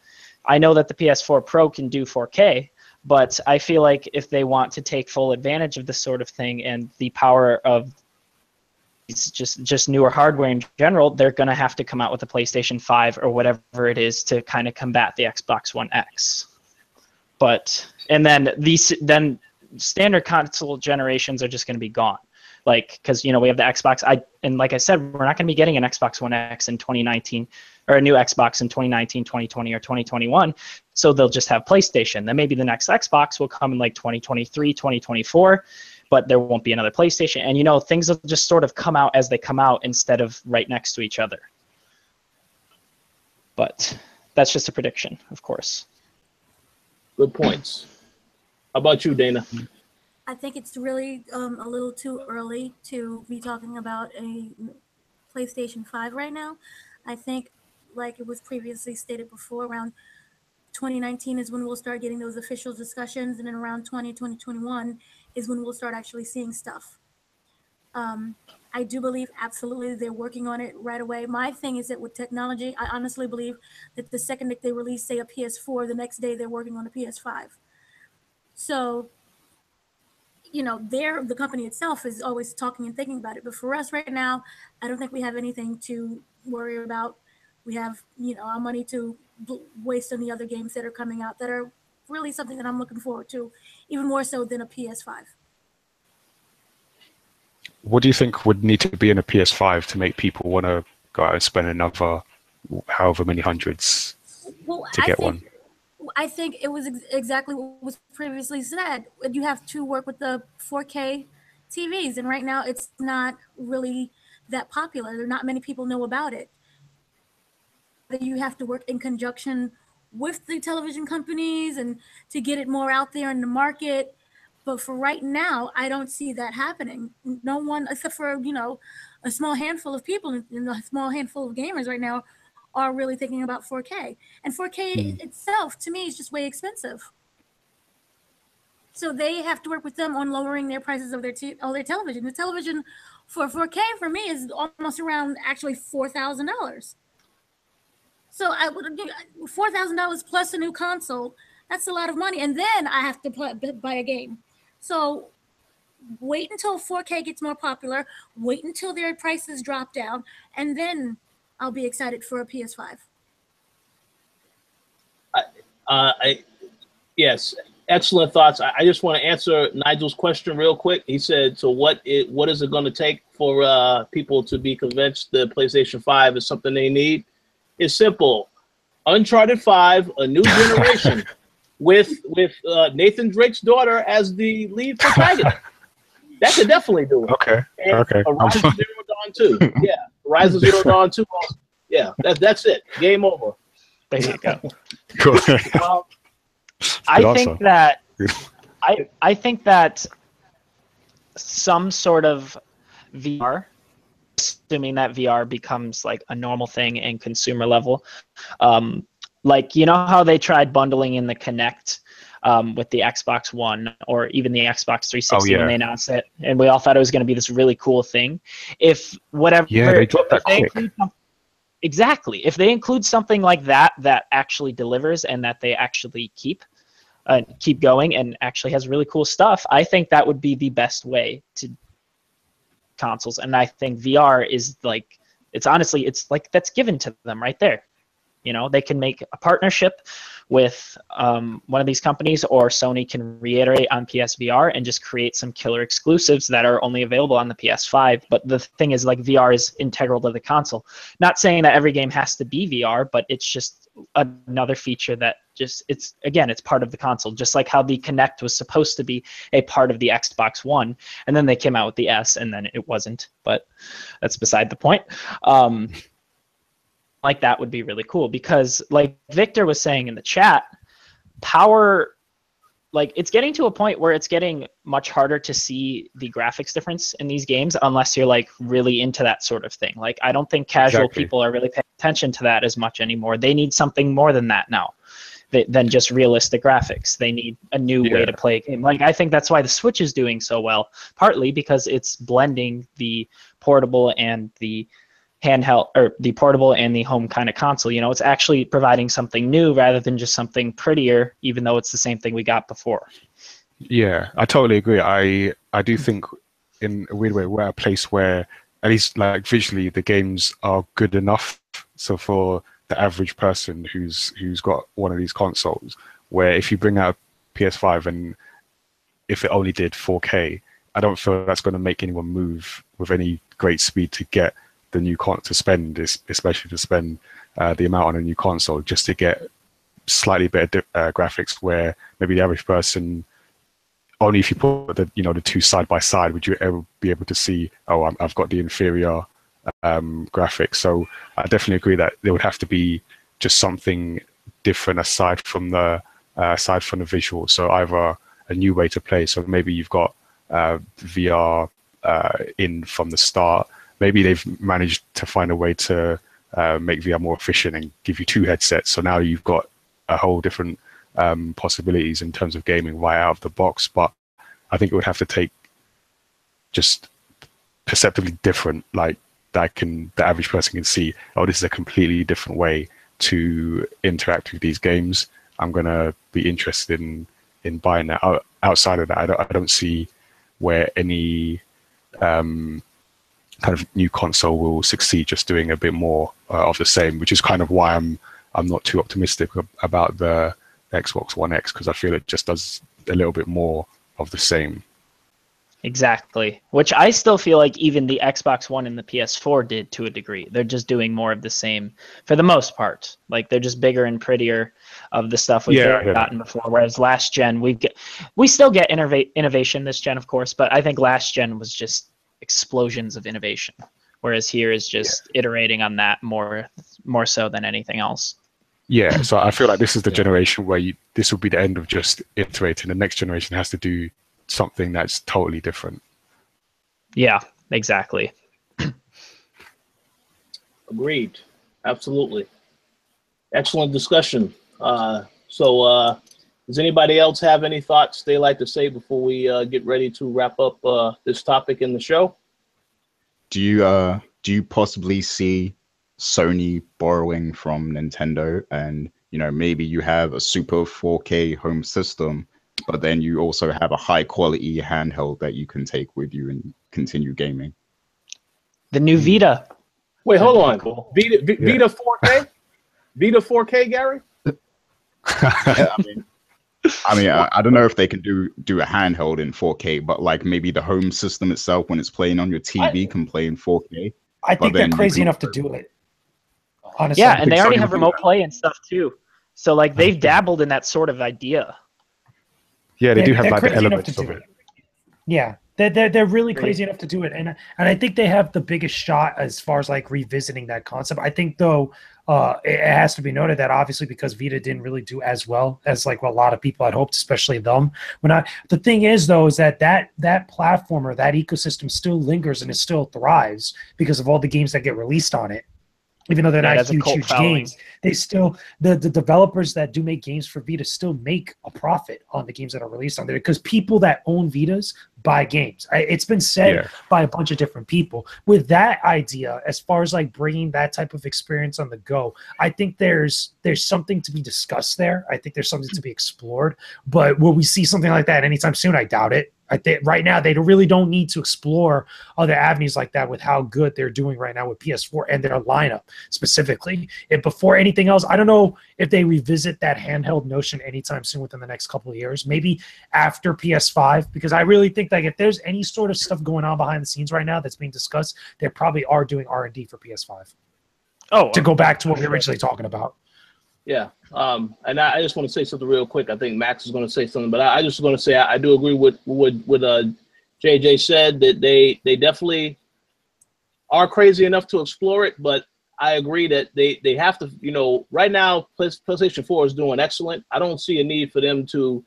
I know that the PS4 Pro can do 4K, but I feel like if they want to take full advantage of this sort of thing and the power of just newer hardware in general, they're going to have to come out with a PlayStation 5 or whatever it is to kind of combat the Xbox One X. But and then standard console generations are just going to be gone. Like, because, you know, we have the Xbox, and like I said, we're not going to be getting an Xbox One X in 2019, or a new Xbox in 2019, 2020, or 2021. So they'll just have PlayStation. Then maybe the next Xbox will come in like 2023, 2024, but there won't be another PlayStation. And, you know, things will just sort of come out as they come out instead of right next to each other. But that's just a prediction, of course. Good points. How about you, Dana? I think it's really a little too early to be talking about a PlayStation 5 right now. I think, like it was previously stated before, around 2019 is when we'll start getting those official discussions, and then around 2021 is when we'll start actually seeing stuff. I do believe absolutely they're working on it right away. My thing is that with technology, I honestly believe that the second that they release, say, a PS4, the next day they're working on a PS5. So, you know, the company itself is always talking and thinking about it. But for us right now, I don't think we have anything to worry about. We have, you know, our money to waste on the other games that are coming out that are really something that I'm looking forward to, even more so than a PS5. What do you think would need to be in a PS5 to make people want to go out and spend another however many hundreds to get one? I think it was exactly what was previously said. You have to work with the 4K TVs, and right now it's not really that popular. There are not many people know about it. You have to work in conjunction with the television companies and to get it more out there in the market. But for right now, I don't see that happening. No one, except for, a small handful of people and a small handful of gamers right now are really thinking about 4K. And 4K itself, to me, is just way expensive. So they have to work with them on lowering their prices of their television. The television for 4K for me is almost around actually $4,000. So I would $4,000 plus a new console. That's a lot of money, and then I have to buy a game. So wait until 4K gets more popular. Wait until their prices drop down, and then I'll be excited for a PS5. Yes, excellent thoughts. I just want to answer Nigel's question real quick. He said, "So what is it going to take for people to be convinced the PlayStation 5 is something they need?" It's simple: Uncharted 5, a new generation, with Nathan Drake's daughter as the lead protagonist. That could definitely do it. Okay. And Okay. Horizon Zero Dawn 2. Yeah. Horizon Zero Dawn 2. Yeah. That's it. Game over. There you go. Cool. I think that I think that some sort of VR, assuming that VR becomes like a normal thing and consumer level, like how they tried bundling in the Kinect with the Xbox One or even the Xbox 360 when they announced it, and we all thought it was going to be this really cool thing. If whatever, they dropped that quick. Exactly. If they include something like that actually delivers and that they actually keep going and actually has really cool stuff, I think that would be the best way to consoles. And I think VR is like, it's like that's given to them right there. They can make a partnership with one of these companies, or Sony can reiterate on PSVR and just create some killer exclusives that are only available on the PS5. But the thing is, like, VR is integral to the console. Not saying that every game has to be VR, but it's just another feature that it's part of the console. Just like how the Kinect was supposed to be a part of the Xbox One, and then they came out with the S, and then it wasn't. But that's beside the point. Like, that would be really cool, because like Victor was saying in the chat, power, like, it's getting to a point where it's getting much harder to see the graphics difference in these games unless you're like really into that sort of thing. Like, I don't think casual people are really paying attention to that as much anymore. They need something more than that now, than just realistic graphics. They need a new way to play a game. Like, I think that's why the Switch is doing so well, partly because it's blending the portable and the handheld, or the portable and the home kind of console. It's actually providing something new rather than just something prettier, even though it's the same thing we got before. Yeah, I totally agree. I do think in a weird way we're at a place where at least like visually the games are good enough. So for the average person who's got one of these consoles, where if you bring out a PS5 and if it only did 4K, I don't feel that's going to make anyone move with any great speed to get the new especially to spend the amount on a new console just to get slightly better graphics, where maybe the average person, only if you put the two side by side would you ever be able to see, I've got the inferior graphics. So I definitely agree that there would have to be just something different aside from the visual. So either a new way to play, so maybe you've got VR in from the start. Maybe they've managed to find a way to make VR more efficient and give you two headsets. So now you've got a whole different possibilities in terms of gaming right out of the box. But I think it would have to take just perceptibly different, like the average person can see, this is a completely different way to interact with these games. I'm going to be interested in buying that. Outside of that, I don't see where any kind of new console will succeed just doing a bit more of the same, which is kind of why I'm not too optimistic about the Xbox One X, because I feel it just does a little bit more of the same. Exactly, which I still feel like even the Xbox One and the PS4 did to a degree. They're just doing more of the same for the most part. Like, they're just bigger and prettier of the stuff we've gotten before. Whereas last gen, we still get innovation this gen, of course, but I think last gen was just explosions of innovation, whereas here is just iterating on that more so than anything else. Yeah, so I feel like this is the generation where this will be the end of just iterating. The next generation has to do something that's totally different. Yeah, exactly. Agreed. Absolutely. Excellent discussion. Does anybody else have any thoughts they like to say before we get ready to wrap up this topic in the show? Do you possibly see Sony borrowing from Nintendo, and maybe you have a super 4K home system, but then you also have a high quality handheld that you can take with you and continue gaming? The new Vita. Wait, hold on. Cool. Vita 4K? Vita 4K, Gary? I don't know if they can do a handheld in 4K, but like maybe the home system itself, when it's playing on your TV, can play in 4K. I think they're crazy enough to do it. Honestly, yeah, and they already have remote play and stuff too. So like they've dabbled in that sort of idea. Yeah, they do have like the elements of it. Yeah, they're really crazy enough to do it, and I think they have the biggest shot as far as like revisiting that concept. I think though, it has to be noted that obviously because Vita didn't really do as well as like what a lot of people had hoped, especially them. The thing is though, is that platformer, that ecosystem still lingers and it still thrives because of all the games that get released on it. Even though they're not huge games, they still the developers that do make games for Vita still make a profit on the games that are released on there because people that own Vitas buy games. It's been said by a bunch of different people. With that idea, as far as like bringing that type of experience on the go, I think there's something to be discussed there. I think there's something to be explored. But will we see something like that anytime soon? I doubt it. I think right now they really don't need to explore other avenues like that with how good they're doing right now with PS4 and their lineup specifically. And before anything else, I don't know if they revisit that handheld notion anytime soon within the next couple of years, maybe after PS5, because I really think like if there's any sort of stuff going on behind the scenes right now that's being discussed, they probably are doing R&D for PS5. To go back to what we were originally talking about. Yeah, and I just want to say something real quick. I think Max is going to say something, but I just want to say I do agree with what JJ said, that they definitely are crazy enough to explore it, but I agree that they have to, right now PlayStation 4 is doing excellent. I don't see a need for them to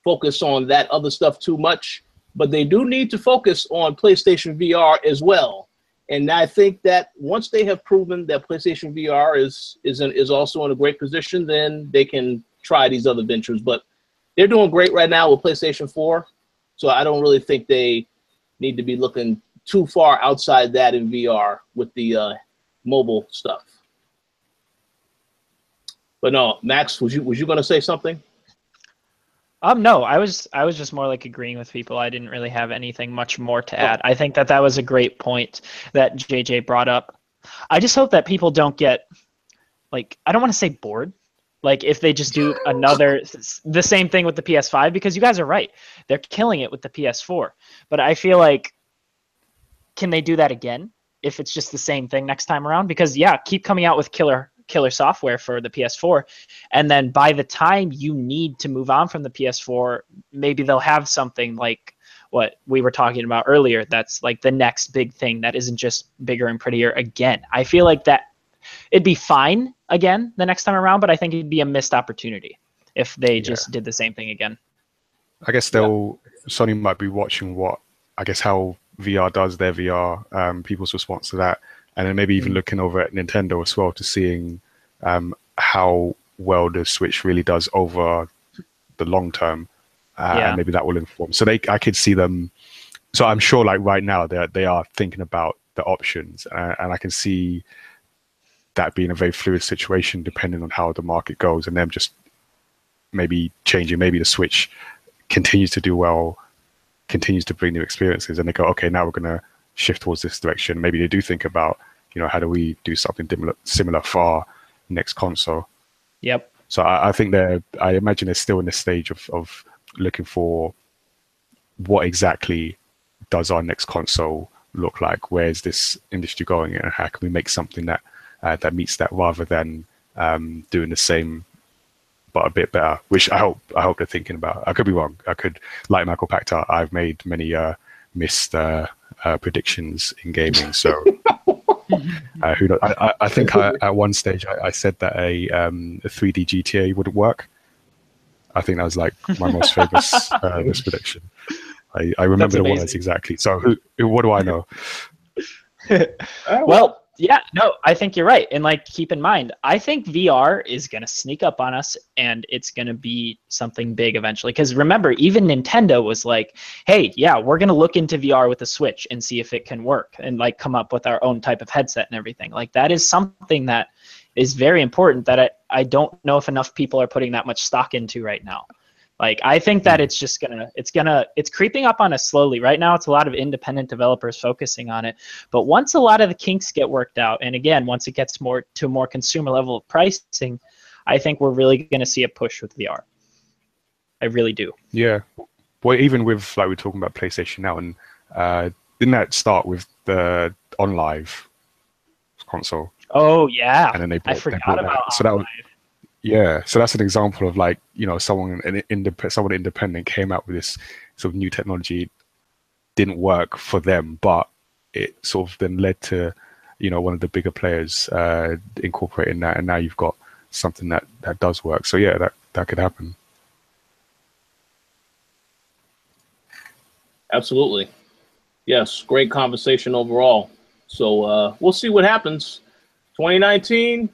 focus on that other stuff too much, but they do need to focus on PlayStation VR as well. And I think that once they have proven that PlayStation VR is also in a great position, then they can try these other ventures. But they're doing great right now with PlayStation 4, so I don't really think they need to be looking too far outside that in VR with the mobile stuff. But no, Max, was you going to say something? No, I was just more like agreeing with people. I didn't really have anything much more to add. I think that was a great point that JJ brought up. I just hope that people don't get, like, I don't want to say bored. Like if they just do the same thing with the PS5, because you guys are right. They're killing it with the PS4. But I feel like, can they do that again if it's just the same thing next time around? Because keep coming out with killer software for the PS4, and then by the time you need to move on from the PS4, maybe they'll have something like what we were talking about earlier that's like the next big thing that isn't just bigger and prettier again. I feel like that it'd be fine again the next time around, but I think it'd be a missed opportunity if they just did the same thing again. I guess Sony might be watching how VR does their VR, people's response to that. And then maybe even looking over at Nintendo as well to seeing how well the Switch really does over the long term. And maybe that will inform. So I could see them. So I'm sure like right now they are thinking about the options. And I can see that being a very fluid situation depending on how the market goes. And them just maybe changing. Maybe the Switch continues to do well, continues to bring new experiences. And they go, okay, now we're going to shift towards this direction. Maybe they do think about, how do we do something similar for our next console? Yep. So I think I imagine they're still in the stage of looking for what exactly does our next console look like? Where is this industry going, and how can we make something that meets that, rather than doing the same but a bit better? Which I hope they're thinking about. I could be wrong. I could, like Michael Pachter, I've made many missed predictions in gaming. So who knows? I think at one stage I said that a 3D GTA wouldn't work. I think that was like my most famous prediction. I remember the words exactly. So what do I know? Well, yeah, no, I think you're right. And like, keep in mind, I think VR is going to sneak up on us and it's going to be something big eventually. Because remember, even Nintendo was like, hey, yeah, we're going to look into VR with the Switch and see if it can work and like come up with our own type of headset and everything. Like, that is something that is very important that I don't know if enough people are putting that much stock into right now. Like, I think that it's creeping up on us slowly. Right now, it's a lot of independent developers focusing on it. But once a lot of the kinks get worked out, and again, once it gets more to a more consumer level of pricing, I think we're really going to see a push with VR. I really do. Yeah. Well, even with, like, we're talking about PlayStation now, and didn't that start with the OnLive console? Oh, yeah. And then I forgot about that. So that was, yeah, so that's an example of, like, you know, someone independent came out with this sort of new technology, didn't work for them, but it sort of then led to, you know, one of the bigger players incorporating that, and now you've got something that does work. So yeah, that could happen. Absolutely. Yes, great conversation overall. So we'll see what happens. 2019,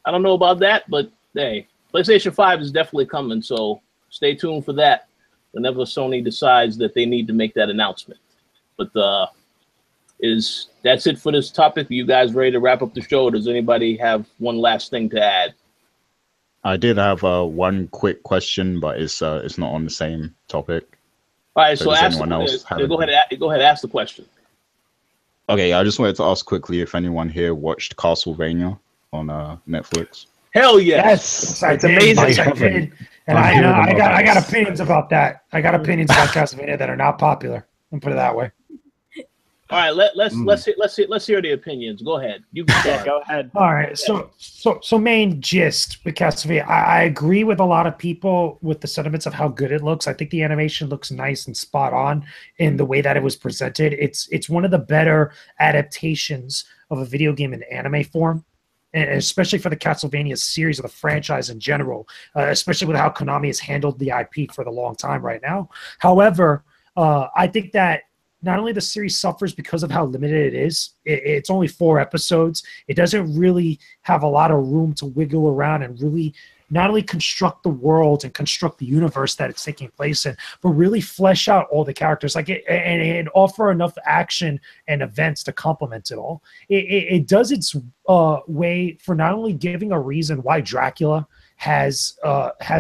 I don't know about that, but hey, PlayStation 5 is definitely coming, so stay tuned for that whenever Sony decides that they need to make that announcement. But that's it for this topic? Are you guys ready to wrap up the show? Or does anybody have one last thing to add? I did have one quick question, but it's not on the same topic. All right, so ask go ahead, ask the question. Okay, I just wanted to ask quickly if anyone here watched Castlevania on Netflix. Hell yes. It's amazing. And I got opinions about that. I got opinions about Castlevania that are not popular. I'll put it that way. All right, let's hear the opinions. Go ahead. You go ahead. All right. So main gist with Castlevania, I agree with a lot of people with the sentiments of how good it looks. I think the animation looks nice and spot on in the way that it was presented. It's one of the better adaptations of a video game in anime form, and especially for the Castlevania series of the franchise in general, especially with how Konami has handled the IP for the long time right now. However, I think that not only the series suffers because of how limited it is, it's only 4 episodes. It doesn't really have a lot of room to wiggle around and really not only construct the world and construct the universe that it's taking place in, but really flesh out all the characters, and offer enough action and events to complement it all. It does its way for not only giving a reason why Dracula has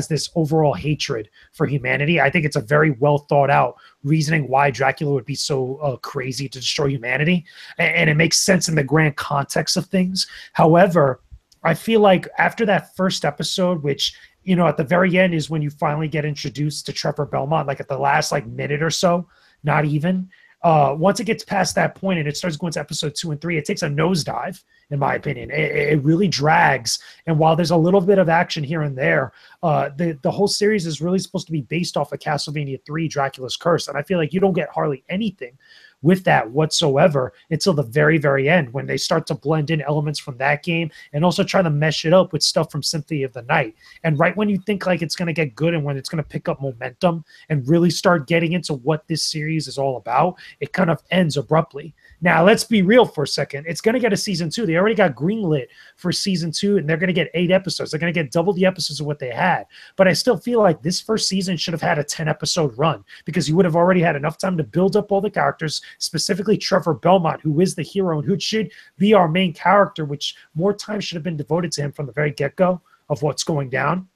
this overall hatred for humanity. I think it's a very well thought out reasoning why Dracula would be so crazy to destroy humanity, and it makes sense in the grand context of things. However, I feel like after that first episode, which, you know, at the very end is when you finally get introduced to Trevor Belmont, like at the last minute or so, not even. Once it gets past that point and it starts going to episode 2 and 3, it takes a nosedive, in my opinion. It really drags. And while there's a little bit of action here and there, the whole series is really supposed to be based off of Castlevania 3, Dracula's Curse. And I feel like you don't get hardly anything with that whatsoever until the very, very end, when they start to blend in elements from that game and also try to mesh it up with stuff from Symphony of the Night. And right when you think like it's going to get good and when it's going to pick up momentum and really start getting into what this series is all about, it kind of ends abruptly. Now, let's be real for a second. It's going to get a season 2. They already got greenlit for season 2, and they're going to get 8 episodes. They're going to get double the episodes of what they had. But I still feel like this first season should have had a 10-episode run, because you would have already had enough time to build up all the characters, specifically Trevor Belmont, who is the hero and who should be our main character, which more time should have been devoted to him from the very get-go of what's going down.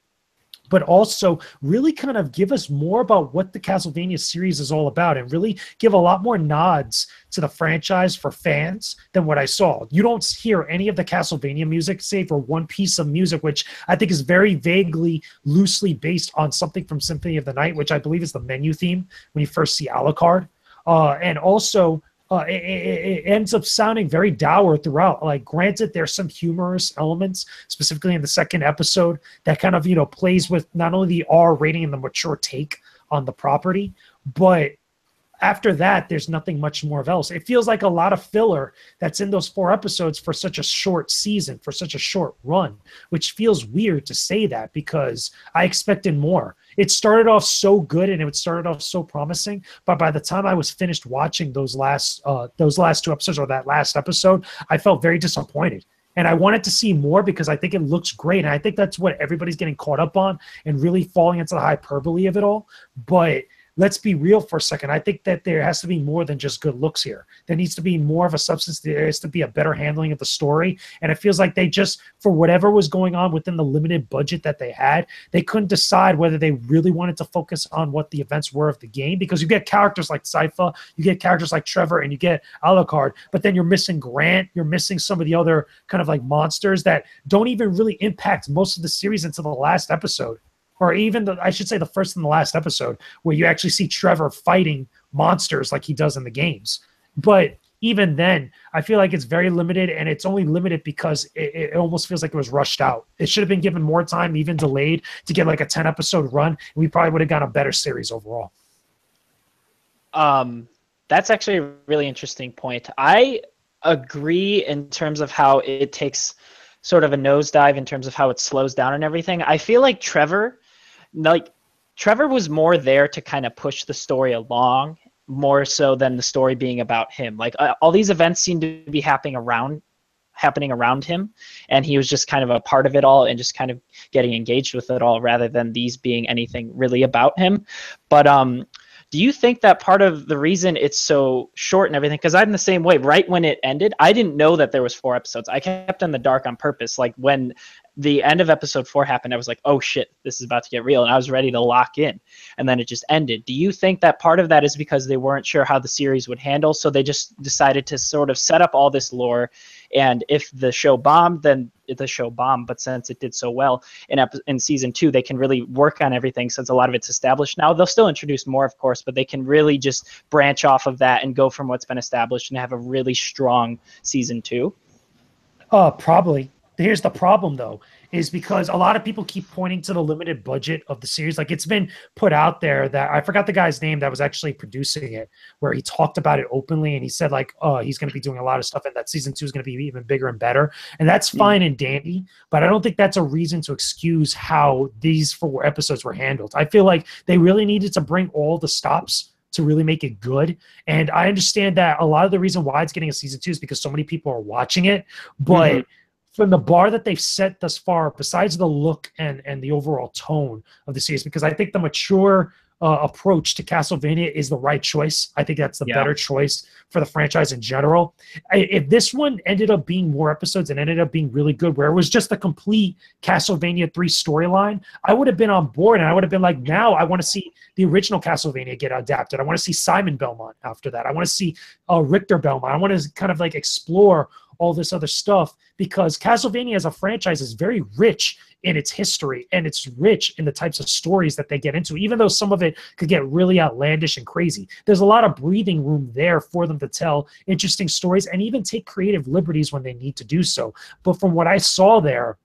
But also really kind of give us more about what the Castlevania series is all about, and really give a lot more nods to the franchise for fans than what I saw. You don't hear any of the Castlevania music save for one piece of music, which I think is very vaguely, loosely based on something from Symphony of the Night, which I believe is the menu theme when you first see Alucard. And also, it ends up sounding very dour throughout. Like, granted, there's some humorous elements, specifically in the second episode, that kind of, you know, plays with not only the R rating and the mature take on the property, but after that, there's nothing much more of else. It feels like a lot of filler that's in those 4 episodes for such a short season, for such a short run, which feels weird to say that because I expected more. It started off so good and it started off so promising, but by the time I was finished watching those last 2 episodes or that last episode, I felt very disappointed. And I wanted to see more because I think it looks great. And I think that's what everybody's getting caught up on and really falling into the hyperbole of it all. But let's be real for a second. I think that there has to be more than just good looks here. There needs to be more of a substance. There has to be a better handling of the story. And it feels like they just, for whatever was going on within the limited budget that they had, they couldn't decide whether they really wanted to focus on what the events were of the game. Because you get characters like Sypha, you get characters like Trevor, and you get Alucard, but then you're missing Grant, you're missing some of the other kind of like monsters that don't even really impact most of the series until the last episode. Or even, I should say, the first and the last episode, where you actually see Trevor fighting monsters like he does in the games. But even then, I feel like it's very limited, and it's only limited because it almost feels like it was rushed out. It should have been given more time, even delayed, to get like a 10-episode run, and we probably would have gotten a better series overall. That's actually a really interesting point. I agree in terms of how it takes sort of a nosedive in terms of how it slows down and everything. I feel like Trevor was more there to kind of push the story along more so than the story being about him. Like all these events seem to be happening around him, and he was just kind of a part of it all and just kind of getting engaged with it all rather than these being anything really about him. But do you think that part of the reason it's so short and everything, because I'm the same way, right when it ended, I didn't know that there was 4 episodes. I kept in the dark on purpose. Like when the end of episode 4 happened, I was like, oh shit, this is about to get real. And I was ready to lock in. And then it just ended. Do you think that part of that is because they weren't sure how the series would handle, so they just decided to sort of set up all this lore, and if the show bombed, then the show bombed. But since it did so well in season 2, they can really work on everything since a lot of it's established now. They'll still introduce more, of course, but they can really just branch off of that and go from what's been established and have a really strong season 2? Probably. Here's the problem, though, is because a lot of people keep pointing to the limited budget of the series. Like, it's been put out there that I forgot the guy's name that was actually producing it, where he talked about it openly, and he said, like, he's going to be doing a lot of stuff, and that season 2 is going to be even bigger and better. And that's fine and dandy, but I don't think that's a reason to excuse how these 4 episodes were handled. I feel like they really needed to bring all the stops to really make it good. And I understand that a lot of the reason why it's getting a season 2 is because so many people are watching it, but from the bar that they've set thus far, besides the look and the overall tone of the series, because I think the mature approach to Castlevania is the right choice. I think that's the better choice for the franchise in general. If this one ended up being more episodes and ended up being really good, where it was just the complete Castlevania 3 storyline, I would have been on board, and I would have been like, now I want to see the original Castlevania get adapted. I want to see Simon Belmont after that. I want to see Richter Belmont. I want to kind of like explore all this other stuff, because Castlevania as a franchise is very rich in its history, and it's rich in the types of stories that they get into, even though some of it could get really outlandish and crazy. There's a lot of breathing room there for them to tell interesting stories and even take creative liberties when they need to do so. But from what I saw there,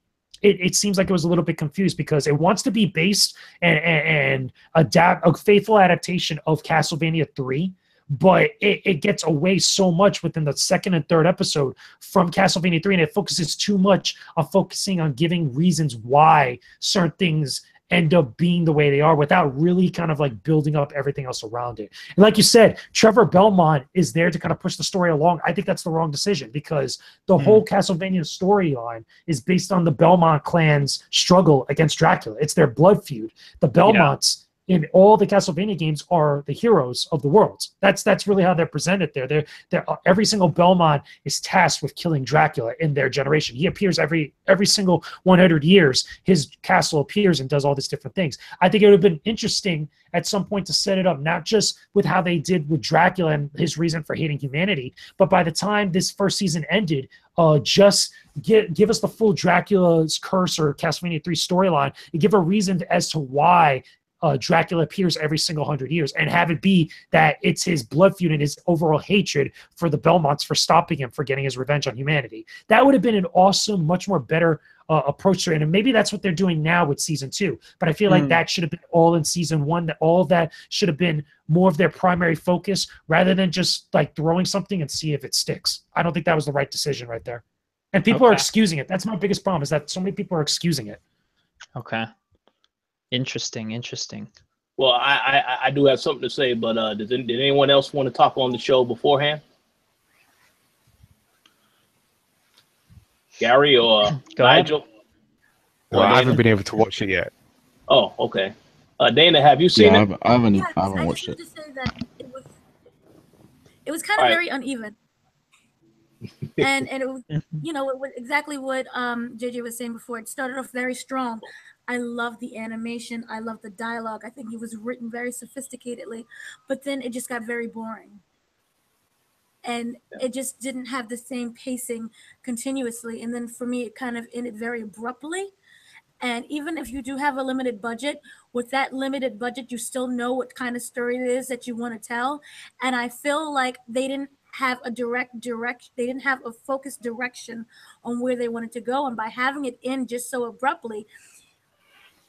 it seems like it was a little bit confused, because it wants to be based and adapt a faithful adaptation of Castlevania 3, but it gets away so much within the 2nd and 3rd episode from Castlevania 3, and it focuses too much on focusing on giving reasons why certain things end up being the way they are without really kind of like building up everything else around it. And like you said, Trevor Belmont is there to kind of push the story along. I think that's the wrong decision, because the whole Castlevania storyline is based on the Belmont clan's struggle against Dracula. It's their blood feud. The Belmonts in all the Castlevania games are the heroes of the world. That's really how they're presented there. They're every single Belmont is tasked with killing Dracula in their generation. He appears every single 100 years. His castle appears and does all these different things. I think it would have been interesting at some point to set it up, not just with how they did with Dracula and his reason for hating humanity, but by the time this first season ended, just give us the full Dracula's Curse or Castlevania 3 storyline and give a reason as to why Dracula appears every single 100 years, and have it be that it's his blood feud and his overall hatred for the Belmonts for stopping him for getting his revenge on humanity. That would have been an awesome, much more better approach to it. And maybe that's what they're doing now with season 2. But I feel like that should have been all in season 1, that all of that should have been more of their primary focus rather than just like throwing something and see if it sticks. I don't think that was the right decision right there. And people are excusing it. That's my biggest problem, is that so many people are excusing it. Okay. Interesting. Well, I do have something to say, but did anyone else want to talk on the show beforehand? Gary or Nigel? No, I haven't been able to watch it yet. Oh, okay. Dana, have you seen it? I haven't watched it. I just wanted to say that it was kind of very uneven. and it was, you know, it was exactly what JJ was saying before. It started off very strong. I love the animation. I love the dialogue. I think it was written very sophisticatedly, but then it just got very boring. And it just didn't have the same pacing continuously. And then for me, it kind of ended very abruptly. And even if you do have a limited budget, with that limited budget, you still know what kind of story it is that you want to tell. And I feel like they didn't have a they didn't have a focused direction on where they wanted to go. And by having it end just so abruptly,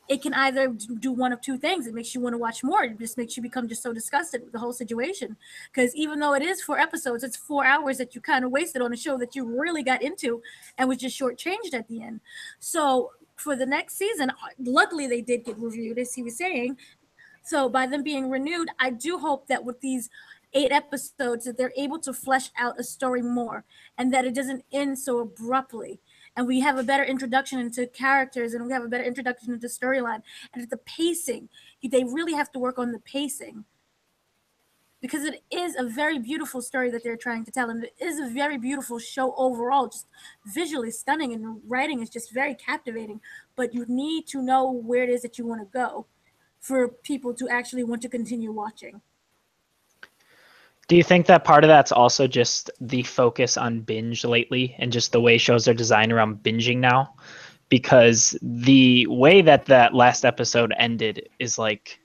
it can either do one of two things. It makes you want to watch more. It just makes you become just so disgusted with the whole situation. Because even though it is 4 episodes, it's 4 hours that you kind of wasted on a show that you really got into and was just shortchanged at the end. So for the next season, luckily they did get reviewed, as he was saying. So by them being renewed, I do hope that with these 8 episodes that they're able to flesh out a story more and that it doesn't end so abruptly. And we have a better introduction into characters and we have a better introduction into storyline. And the pacing, they really have to work on the pacing. Because it is a very beautiful story that they're trying to tell. And it is a very beautiful show overall, just visually stunning. And writing is just very captivating. But you need to know where it is that you want to go for people to actually want to continue watching. Do you think that part of that's also just the focus on binge lately and just the way shows are designed around binging now? Because the way that last episode ended is like,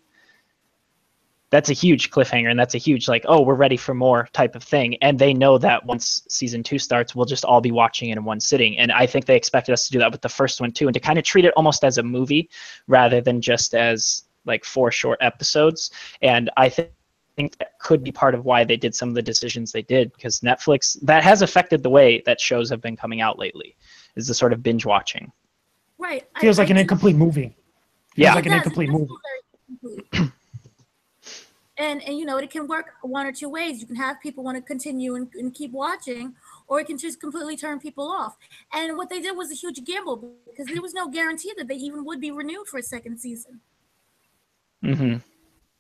that's a huge cliffhanger and that's a huge like, oh, we're ready for more type of thing. And they know that once season 2 starts, we'll just all be watching it in one sitting. And I think they expected us to do that with the first one too, and to kind of treat it almost as a movie rather than just as like 4 short episodes. And I think that could be part of why they did some of the decisions they did, because Netflix, that has affected the way that shows have been coming out lately, is the sort of binge watching. Right. Feels like an incomplete movie. Yeah. Like an incomplete movie. And you know, it can work one or two ways. You can have people want to continue and keep watching, or it can just completely turn people off. And what they did was a huge gamble, because there was no guarantee that they even would be renewed for a second season. Mm-hmm.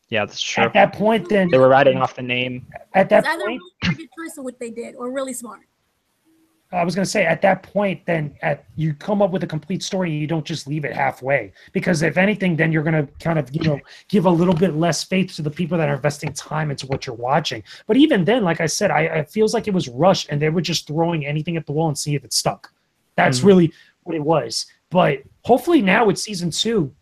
Yeah, that's true. At that point, then they were riding off the name. At that either point, really good choice of what they did, or really smart. I was going to say, at that point, then you come up with a complete story. You don't just leave it halfway, because if anything, then you're going to kind of, you know, give a little bit less faith to the people that are investing time into what you're watching. But even then, like I said, it feels like it was rushed and they were just throwing anything at the wall and see if it stuck. That's really what it was. But hopefully now with season 2,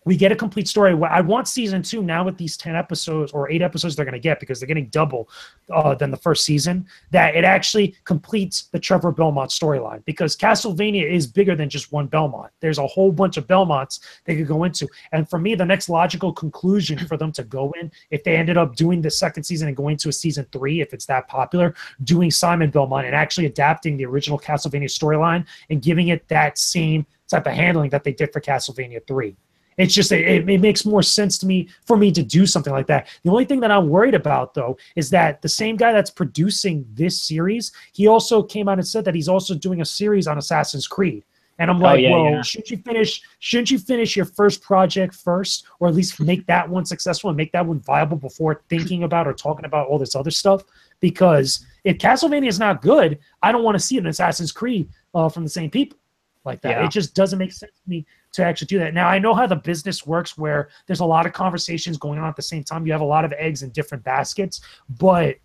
we get a complete story. I want season 2 now with these 10 episodes or 8 episodes they're going to get, because they're getting double than the first season, that it actually completes the Trevor Belmont storyline, because Castlevania is bigger than just one Belmont. There's a whole bunch of Belmonts they could go into. And for me, the next logical conclusion for them to go in, if they ended up doing the second season and going to a season 3, if it's that popular, doing Simon Belmont and actually adapting the original Castlevania storyline and giving it that same type of handling that they did for Castlevania 3. It's just, it makes more sense to me for me to do something like that. The only thing that I'm worried about, though, is that the same guy that's producing this series, he also came out and said that he's also doing a series on Assassin's Creed. And I'm like, shouldn't you finish your first project first, or at least make that one successful and make that one viable before thinking about or talking about all this other stuff? Because if Castlevania is not good, I don't want to see an Assassin's Creed from the same people like that. Yeah. It just doesn't make sense to me to actually do that. Now, I know how the business works, where there's a lot of conversations going on at the same time. You have a lot of eggs in different baskets, but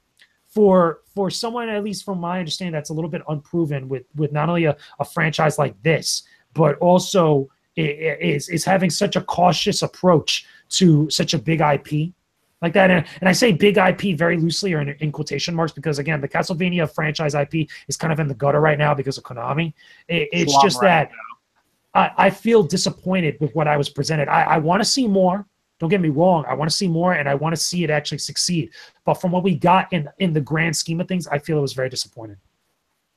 for someone, at least from my understanding, that's a little bit unproven with not only a franchise like this, but also is having such a cautious approach to such a big IP like that. And I say big IP very loosely or in quotation marks because, again, the Castlevania franchise IP is kind of in the gutter right now because of Konami. It's just that I feel disappointed with what I was presented. I want to see more. Don't get me wrong. I want to see more, and I want to see it actually succeed. But from what we got in the grand scheme of things, I feel it was very disappointing.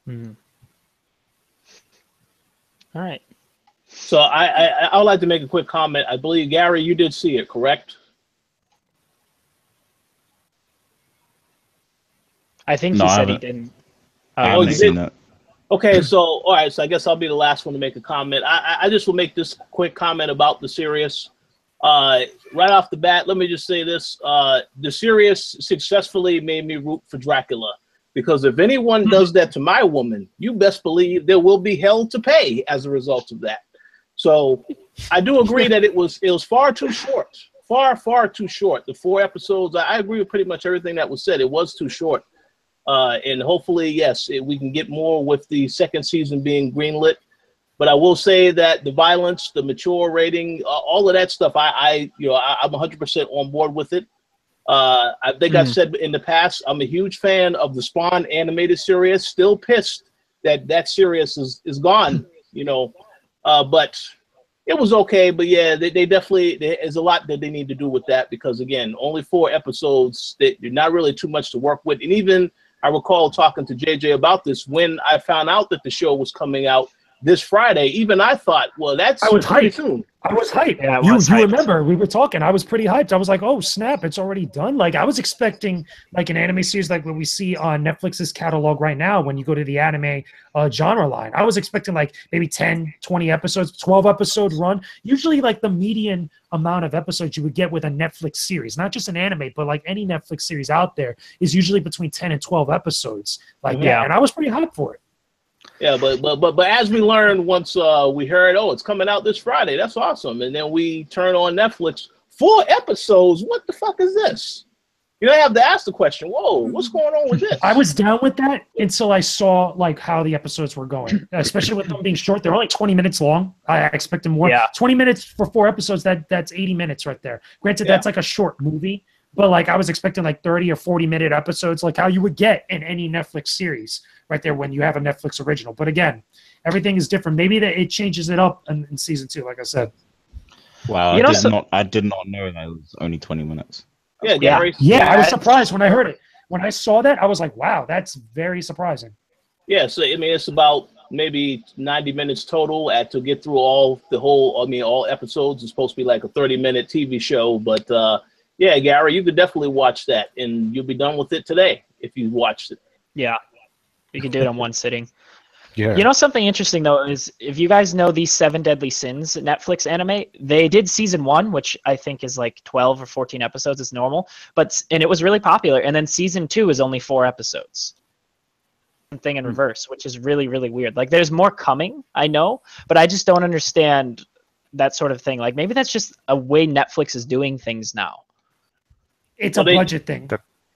Mm. All right. So I would like to make a quick comment. I believe, Gary, you did see it, correct? I think No, he I said he haven't. didn't. I Oh, haven't you seen did? it. Okay, so all right, so I guess I'll be the last one to make a comment. I just will make this quick comment about the series. Right off the bat, let me just say this: the series successfully made me root for Dracula, because if anyone does that to my woman, you best believe there will be hell to pay as a result of that. So I do agree that it was far too short, far too short. The 4 episodes, I agree with pretty much everything that was said. It was too short. And hopefully, yes, we can get more with the second season being greenlit. But I will say that the violence, the mature rating, all of that stuff, I'm 100% on board with it. I think I've said in the past, I'm a huge fan of the Spawn animated series. Still pissed that that series is gone, but it was okay. But yeah, they definitely, there's a lot that they need to do with that, because again, only 4 episodes, they're not really too much to work with. And even I recall talking to JJ about this when I found out that the show was coming out this Friday. Even I thought, well, that's pretty soon. I was hyped. Yeah, you remember we were talking. I was pretty hyped. I was like, oh snap, it's already done. Like I was expecting like an anime series like what we see on Netflix's catalog right now when you go to the anime genre line. I was expecting like maybe 10, 20 episodes, 12 episode run. Usually like the median amount of episodes you would get with a Netflix series, not just an anime, but like any Netflix series out there is usually between 10 and 12 episodes like that. And I was pretty hyped for it. Yeah, but as we learned once we heard, oh, it's coming out this Friday. That's awesome. And then we turn on Netflix, 4 episodes. What the fuck is this? You have to ask the question, whoa, what's going on with this? I was down with that until I saw like how the episodes were going, especially with them being short. They're only 20 minutes long. I expected more. Yeah. 20 minutes for 4 episodes, that's 80 minutes right there. Granted, that's like a short movie, but like I was expecting like 30 or 40-minute episodes, like how you would get in any Netflix series right there when you have a Netflix original. But again, everything is different. Maybe that it changes it up in season 2, like I said. Wow, I did not know that it was only 20 minutes. Yeah, Gary. Yeah, I was surprised when I heard it. When I saw that, I was like, wow, that's very surprising. Yeah, so I mean, it's about maybe 90 minutes total to get through all episodes. It's supposed to be like a 30-minute TV show. But yeah, Gary, you could definitely watch that, and you'll be done with it today if you watched it. Yeah, you can do it in one sitting. Yeah. Something interesting though is if you guys know these 7 Deadly Sins Netflix anime, they did season 1, which I think is like 12 or 14 episodes. It's normal, and it was really popular. And then season 2 is only 4 episodes. Thing in reverse, which is really, really weird. Like there's more coming, I know, but I just don't understand that sort of thing. Like maybe that's just a way Netflix is doing things now. It's a budget thing.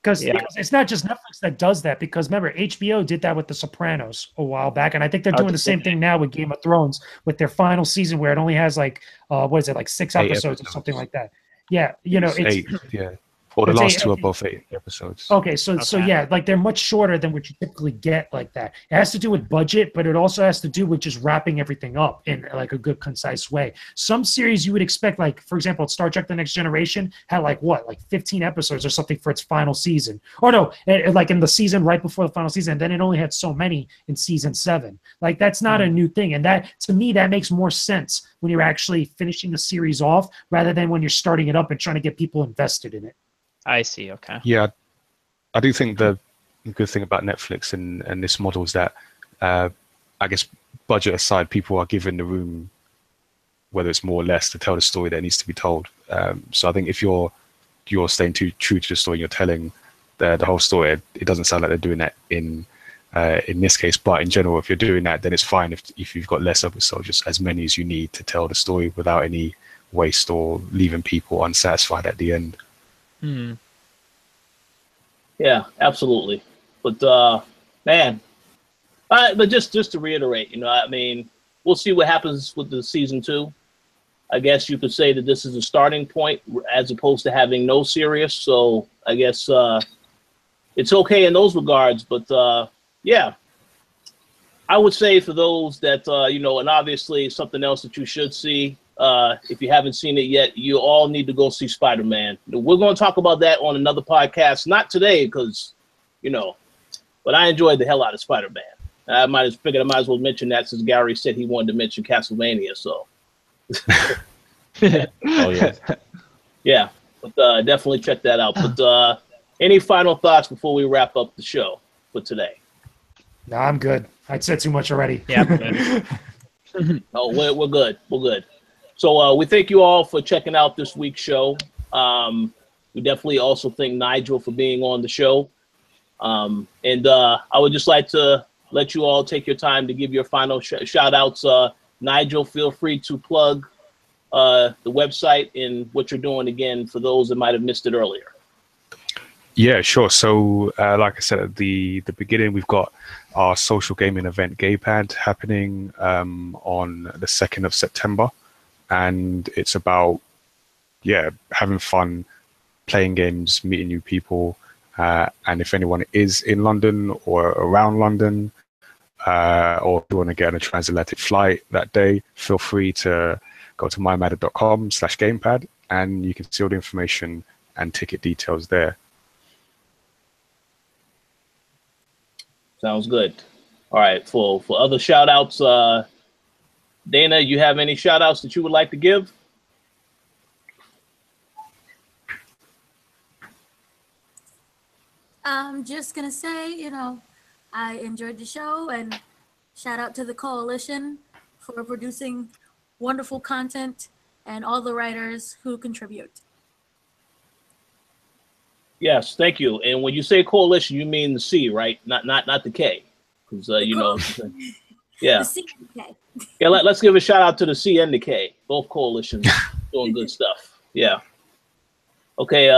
Because it's not just Netflix that does that. Because remember, HBO did that with The Sopranos a while back, and I think they're doing the same thing now with Game of Thrones with their final season, where it only has like 6 episodes or something like that. Yeah, it's 8. Yeah. Or the last 2 are both 8 episodes. Okay, so yeah, like they're much shorter than what you typically get like that. It has to do with budget, but it also has to do with just wrapping everything up in like a good, concise way. Some series you would expect, like for example, Star Trek: The Next Generation had like 15 episodes or something for its final season. Or no, like in the season right before the final season, and then it only had so many in season 7. Like that's not a new thing, and that to me that makes more sense when you're actually finishing the series off rather than when you're starting it up and trying to get people invested in it. I see. Okay. Yeah, I do think the good thing about Netflix and this model is that, I guess, budget aside, people are given the room, whether it's more or less, to tell the story that needs to be told. So I think if you're staying too true to the story, you're telling the whole story. It doesn't sound like they're doing that in this case, but in general, if you're doing that, then it's fine. If you've got less episodes, just as many as you need to tell the story without any waste or leaving people unsatisfied at the end. Yeah, absolutely. But man, but just to reiterate, I mean, we'll see what happens with the season 2. I guess you could say that this is a starting point as opposed to having no serious. So I guess it's okay in those regards. But yeah, I would say for those that, you know, and obviously something else that you should see, if you haven't seen it yet, you all need to go see Spider-Man. We're going to talk about that on another podcast, not today because, you know, but I enjoyed the hell out of Spider-Man. I might as well mention that since Gary said he wanted to mention Castlevania. So, Oh yeah. yeah, but definitely check that out. But any final thoughts before we wrap up the show for today? No, I'm good. I'd said too much already. Yeah, good. Oh, we're good. We're good. So we thank you all for checking out this week's show. We definitely also thank Nigel for being on the show. And I would just like to let you all take your time to give your final shout outs. Nigel, feel free to plug the website and what you're doing again for those that might have missed it earlier. Yeah, sure. So, like I said at the beginning, we've got our social gaming event, Gamepad, happening on the 2nd of September. And it's about, having fun, playing games, meeting new people. And if anyone is in London or around London, or if you want to get on a transatlantic flight that day, feel free to go to mymatter.com/gamepad and you can see all the information and ticket details there. Sounds good. All right. For other shout outs, Dana, you have any shout outs that you would like to give? I'm just going to say, you know, I enjoyed the show and shout out to the Koalition for producing wonderful content and all the writers who contribute. Yes, thank you. And when you say coalition, you mean the C, right? Not the K, because you know, yeah. The C and the K. Yeah, let's give a shout out to the C and the K. Both coalitions doing good stuff. Yeah. Okay,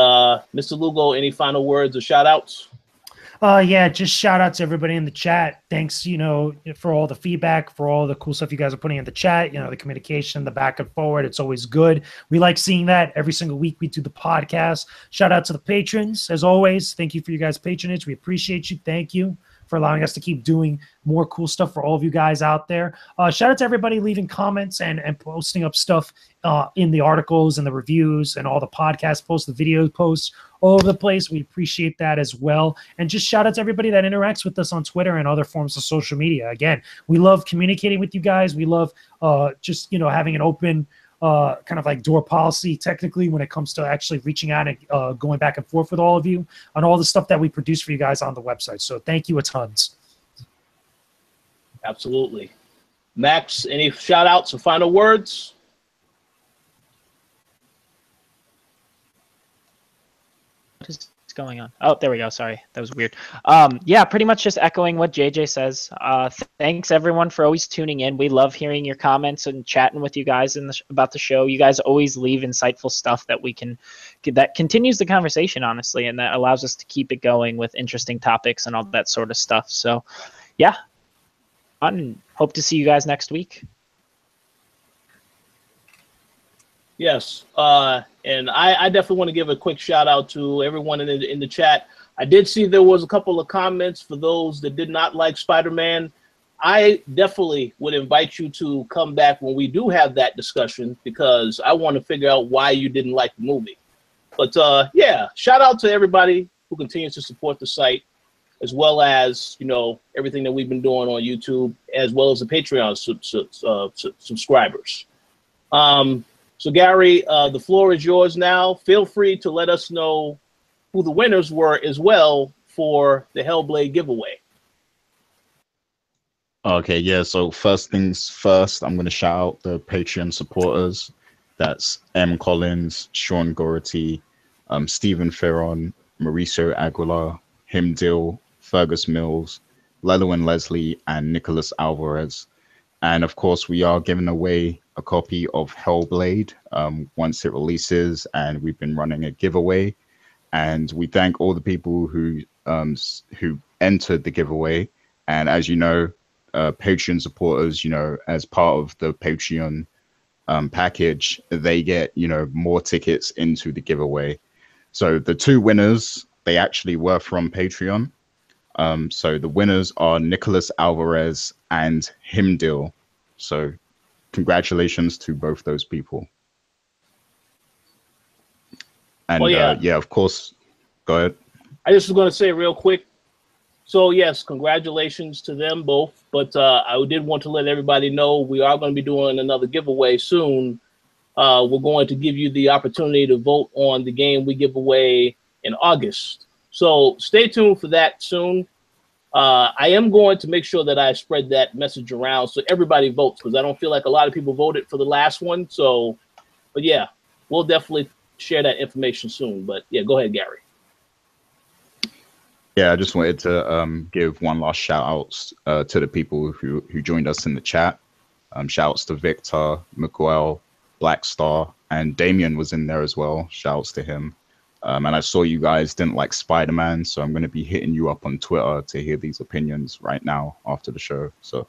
Mr. Lugo, any final words or shout outs? Yeah, just shout out to everybody in the chat. Thanks, you know, for all the feedback, for all the cool stuff you guys are putting in the chat, you know, the communication, the back and forward. It's always good. We like seeing that every single week we do the podcast. Shout out to the patrons, as always. Thank you for your guys' patronage. We appreciate you. Thank you for allowing us to keep doing more cool stuff for all of you guys out there. Shout out to everybody leaving comments and posting up stuff in the articles and the reviews and all the podcast posts, the video posts all over the place. We appreciate that as well. And just shout out to everybody that interacts with us on Twitter and other forms of social media. Again, we love communicating with you guys. We love just, you know, having an open kind of like door policy technically when it comes to actually reaching out and going back and forth with all of you on all the stuff that we produce for you guys on the website. So thank you a tons. Absolutely. Max, any shout outs or final words? What is going on? Oh, there we go. Sorry, that was weird. Yeah, pretty much just echoing what JJ says. Thanks everyone for always tuning in. We love hearing your comments and chatting with you guys about the show. You guys always leave insightful stuff that that continues the conversation, honestly, and that allows us to keep it going with interesting topics and all that sort of stuff. So, yeah, and hope to see you guys next week. Yes, and I definitely want to give a quick shout out to everyone in the chat. I did see there was a couple of comments for those that did not like Spider-Man. I definitely would invite you to come back when we do have that discussion because I want to figure out why you didn't like the movie. But yeah, shout out to everybody who continues to support the site, as well as, you know, everything that we've been doing on YouTube, as well as the Patreon subscribers. So Gary, the floor is yours now. Feel free to let us know who the winners were as well for the Hellblade giveaway. Okay, yeah, so first things first, I'm going to shout out the Patreon supporters. That's M. Collins, Sean Gority, Stephen Ferron, Mauricio Aguilar, Himdil, Fergus Mills, Lelo and Leslie, and Nicholas Alvarez. And of course, we are giving away a copy of Hellblade once it releases, and we've been running a giveaway. And we thank all the people who entered the giveaway. And as you know, Patreon supporters, you know, as part of the Patreon package, they get, you know, more tickets into the giveaway. So the two winners, they actually were from Patreon. So the winners are Nicholas Alvarez and Himdil. So congratulations to both those people. And well, yeah, of course, go ahead. I just was going to say real quick. So yes, congratulations to them both. But I did want to let everybody know we are going to be doing another giveaway soon. We're going to give you the opportunity to vote on the game we give away in August. So stay tuned for that soon. I am going to make sure that I spread that message around so everybody votes, because I don't feel like a lot of people voted for the last one. So, but yeah, we'll definitely share that information soon. But yeah, go ahead, Gary. Yeah, I just wanted to give one last shout outs to the people who joined us in the chat. Shout outs to Victor, Miguel, Blackstar, and Damien was in there as well. Shout outs to him. And I saw you guys didn't like Spider-Man, so I'm going to be hitting you up on Twitter to hear these opinions right now after the show. So,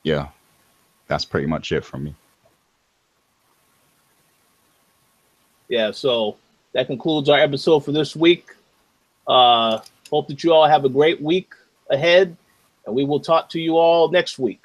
yeah, that's pretty much it from me. Yeah, so that concludes our episode for this week. Hope that you all have a great week ahead, and we will talk to you all next week.